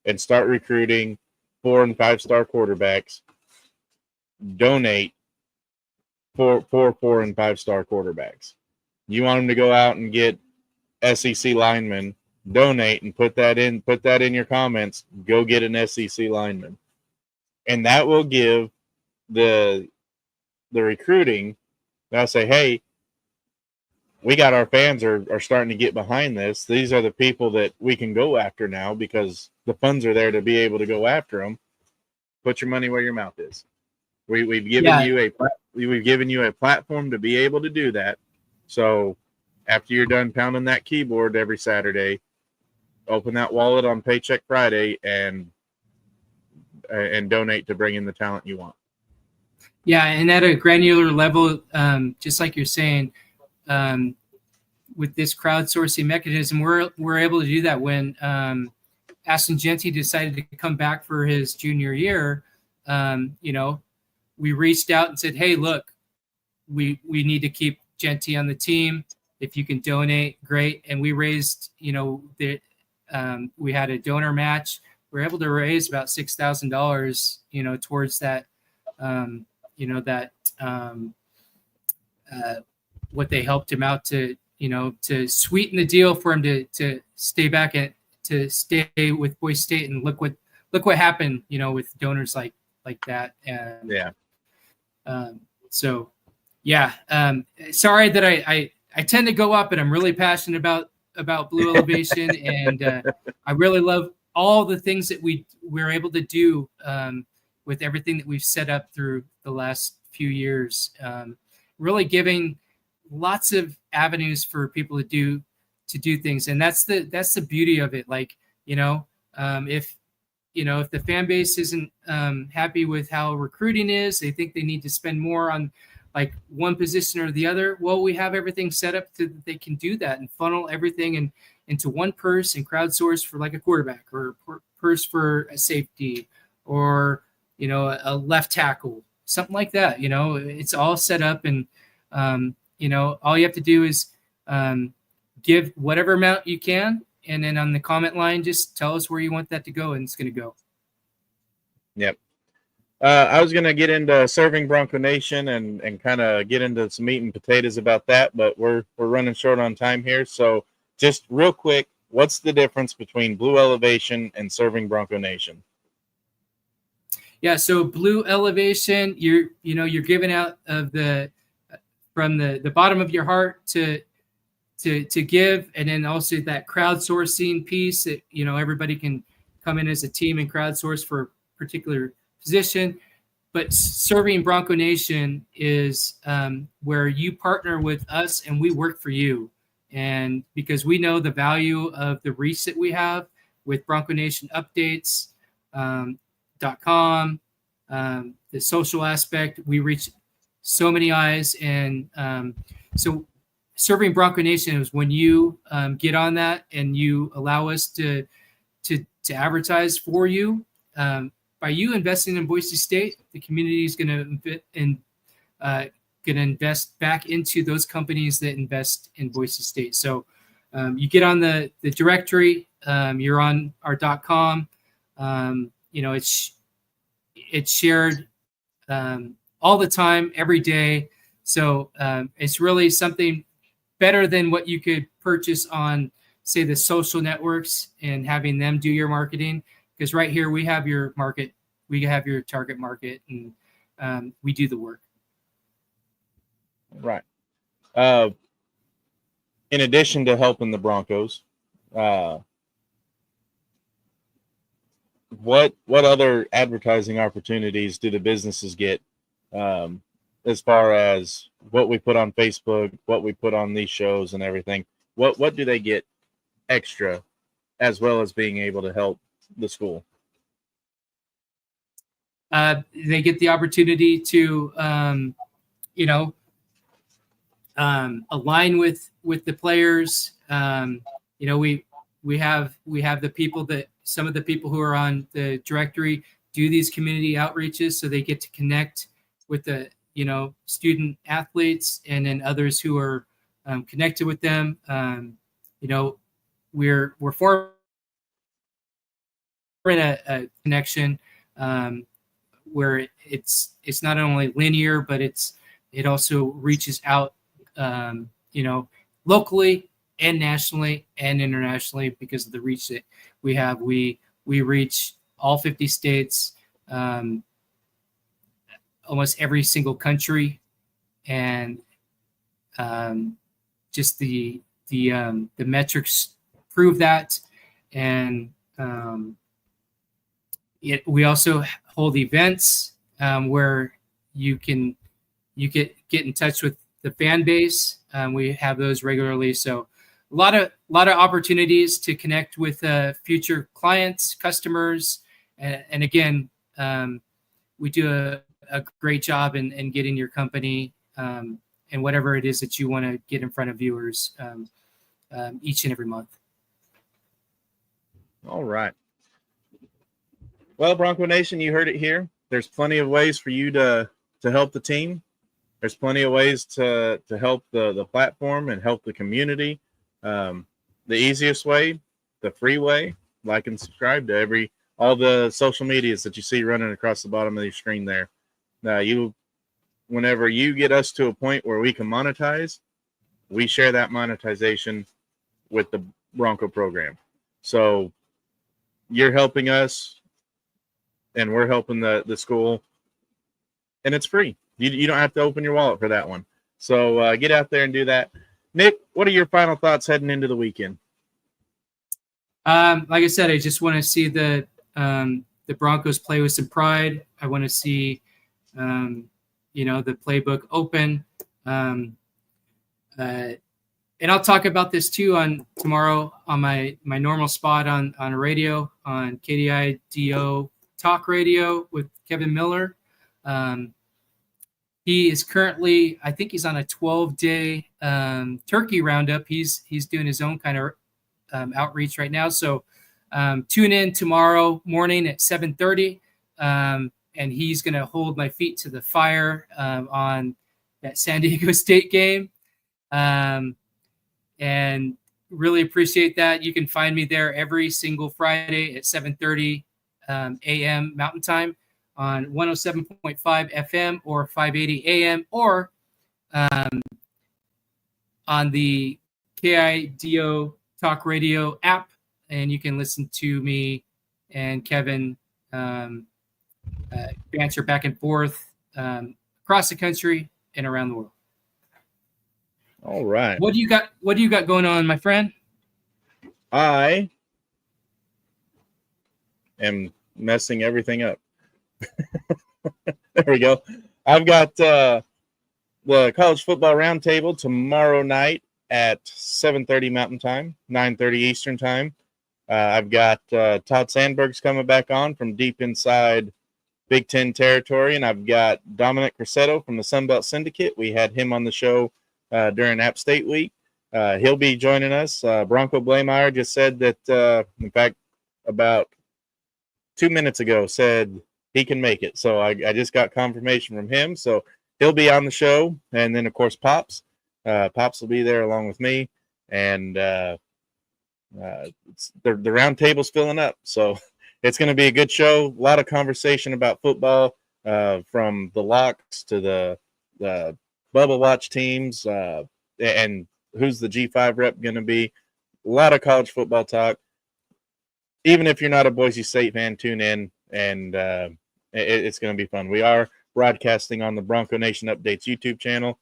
and start recruiting 4- and 5-star quarterbacks. Donate for 4- and 5-star quarterbacks. You want them to go out and get SEC linemen. Donate and put that in your comments. Go get an SEC lineman, and that will give the recruiting. I'll say, hey, we got our fans are starting to get behind this. These are the people that we can go after now because the funds are there to be able to go after them. Put your money where your mouth is. We've given you a platform to be able to do that. So after you're done pounding that keyboard every Saturday, open that wallet on Paycheck Friday and donate to bring in the talent you want. Yeah, and at a granular level, just like you're saying, with this crowdsourcing mechanism, we're able to do that. When Aston Genty decided to come back for his junior year, we reached out and said, hey, look, we need to keep Genty on the team. If you can donate, great. And we raised, we had a donor match. We were able to raise about $6,000, towards that, what they helped him out to sweeten the deal for him to stay with Boise State. And look what happened, with donors like that. And yeah. Sorry that I tend to go up, and I'm really passionate about Blue Elevation, and I really love all the things that we're able to do with everything that we've set up through the last few years. Really giving lots of avenues for people to do things, and that's the beauty of it. Like, if the fan base isn't happy with how recruiting is, they think they need to spend more on like one position or the other. Well, we have everything set up so that they can do that and funnel everything into one purse and crowdsource for like a quarterback, or purse for a safety, or a left tackle, something like that. It's all set up, and all you have to do is give whatever amount you can, and then on the comment line, just tell us where you want that to go, and it's going to go. Yep. I was going to get into serving Bronco Nation and kind of get into some meat and potatoes about that, but we're running short on time here. So just real quick, what's the difference between Blue Elevation and serving Bronco Nation? Yeah, so Blue Elevation, you're giving out of from the bottom of your heart to give, and then also that crowdsourcing piece that everybody can come in as a team and crowdsource for a particular position. But serving Bronco Nation is where you partner with us and we work for you, and because we know the value of the reach that we have with Bronco Nation updates. .com, the social aspect, we reach so many eyes, and so serving Bronco Nation is when you get on that and you allow us to advertise for you. By you investing in Boise State, the community is going to invest back into those companies that invest in Boise State. So you get on the directory, you're on our .com. It's shared all the time, every day. So it's really something better than what you could purchase on, say, the social networks and having them do your marketing. Because right here we have your market, we have your target market, and we do the work. Right. In addition to helping the Broncos, what other advertising opportunities do the businesses get as far as what we put on Facebook, what we put on these shows and everything? What do they get extra, as well as being able to help the school? They get the opportunity to align with the players. We have the people that some of the people who are on the directory do these community outreaches, so they get to connect with the student athletes, and then others who are connected with them. We're forming a connection where it's not only linear, but it also reaches out locally and nationally and internationally because of the reach that we have. We reach all 50 states, almost every single country, and just the metrics prove that. And we also hold events where you get in touch with the fan base. We have those regularly, so a lot of opportunities to connect with future clients, customers, and again, we do a great job in getting your company and whatever it is that you want to get in front of viewers each and every month. All right. Well, Bronco Nation, you heard it here. There's plenty of ways for you to help the team. There's plenty of ways to help the platform and help the community. The easiest way, the free way, like and subscribe to all the social medias that you see running across the bottom of your screen there. Now, whenever you get us to a point where we can monetize, we share that monetization with the Bronco program. So you're helping us, and we're helping the school, and it's free. You don't have to open your wallet for that one. So get out there and do that. Nick, what are your final thoughts heading into the weekend? Like I said, I just want to see the Broncos play with some pride. I want to see, the playbook open. And I'll talk about this too tomorrow on my normal spot on radio on KDIDO Talk Radio with Kevin Miller. He is currently, I think he's on a 12-day turkey roundup. He's doing his own kind of outreach right now. So tune in tomorrow morning at 7:30, and he's going to hold my feet to the fire on that San Diego State game. And really appreciate that. You can find me there every single Friday at 7:30 a.m. Mountain Time on 107.5 FM or 580 AM, or on the KIDO Talk Radio app, and you can listen to me and Kevin banter back and forth across the country and around the world. All right. What do you got? What do you got going on, my friend? I am messing everything up. There we go. I've got the college football roundtable tomorrow night at 7:30 Mountain Time, 9:30 Eastern Time. I've got Todd Sandberg's coming back on from deep inside Big Ten territory, and I've got Dominic Cressetto from the Sunbelt Syndicate. We had him on the show during App State Week. He'll be joining us. Bronco Blameyer just said that, in fact, about 2 minutes ago, said he can make it. So I just got confirmation from him. So he'll be on the show. And then, of course, Pops. Pops will be there along with me. And the round table's filling up. So it's going to be a good show. A lot of conversation about football, from the locks to the Bubble Watch teams, and who's the G5 rep going to be. A lot of college football talk. Even if you're not a Boise State fan, tune in, and it's going to be fun. We are broadcasting on the Bronco Nation Updates YouTube channel,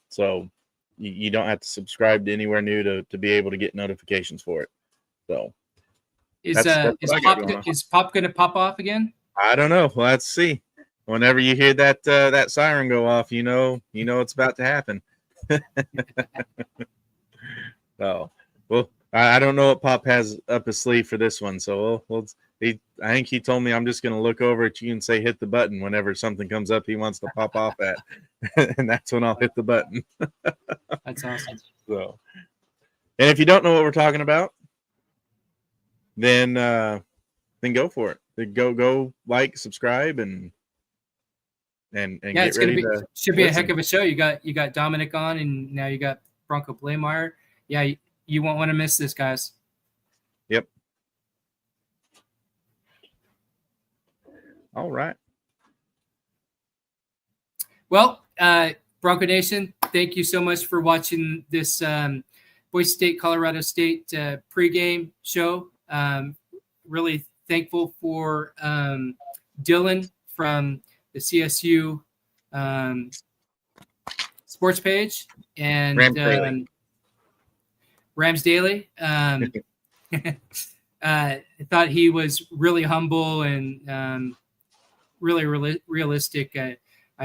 so you don't have to subscribe to anywhere new to be able to get notifications for it. So Is that's Pop going to pop off again? I don't know. Let's see. Whenever you hear that siren go off, you know it's about to happen. So, well, I don't know what Pop has up his sleeve for this one. So I think he told me I'm just going to look over at you and say hit the button whenever something comes up he wants to pop off at, and that's when I'll hit the button. That's awesome. So, and if you don't know what we're talking about, then go for it. Then go like, subscribe, and Yeah, get it's gonna ready be to should be a listen. heck of a show. You got Dominic on, and now you got Bronco Blameyer. Yeah, you won't want to miss this, guys. Yep. All right. Well, Bronco Nation, thank you so much for watching this Boise State, Colorado State pregame show. Really thankful for Dylan from the CSU sports page and Rams Daily. I thought he was really humble and really realistic. I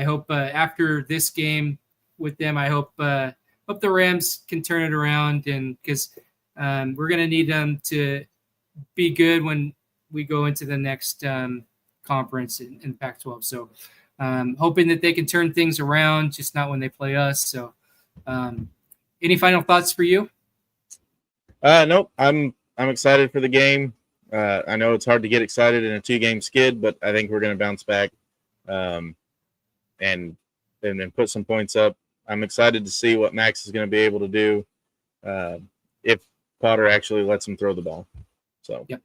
hope after this game with them, I hope the Rams can turn it around, and because we're going to need them to be good when we go into the next conference in Pac-12. So hoping that they can turn things around, just not when they play us. So any final thoughts for you? Nope. I'm excited for the game. I know it's hard to get excited in a 2-game skid, but I think we're going to bounce back and then put some points up. I'm excited to see what Max is going to be able to do if Potter actually lets him throw the ball. So. Yep.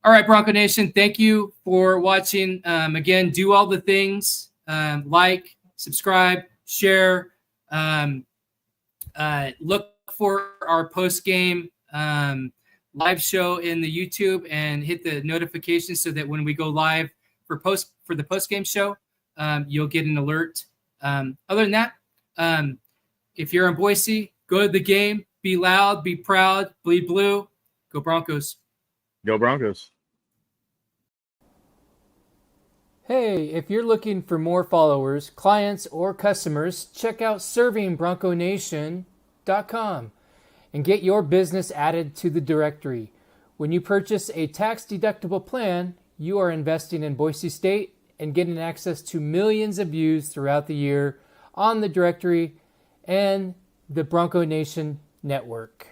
All right, Bronco Nation, thank you for watching. Again, do all the things, like, subscribe, share, look for our post-game live show in the YouTube, and hit the notifications so that when we go live for the post-game show, you'll get an alert. Other than that, if you're in Boise, go to the game, be loud, be proud, bleed blue, go Broncos. Go Broncos. Hey, if you're looking for more followers, clients, or customers, check out ServingBroncoNation.com and get your business added to the directory. When you purchase a tax-deductible plan, you are investing in Boise State and getting access to millions of views throughout the year on the directory and the Bronco Nation network.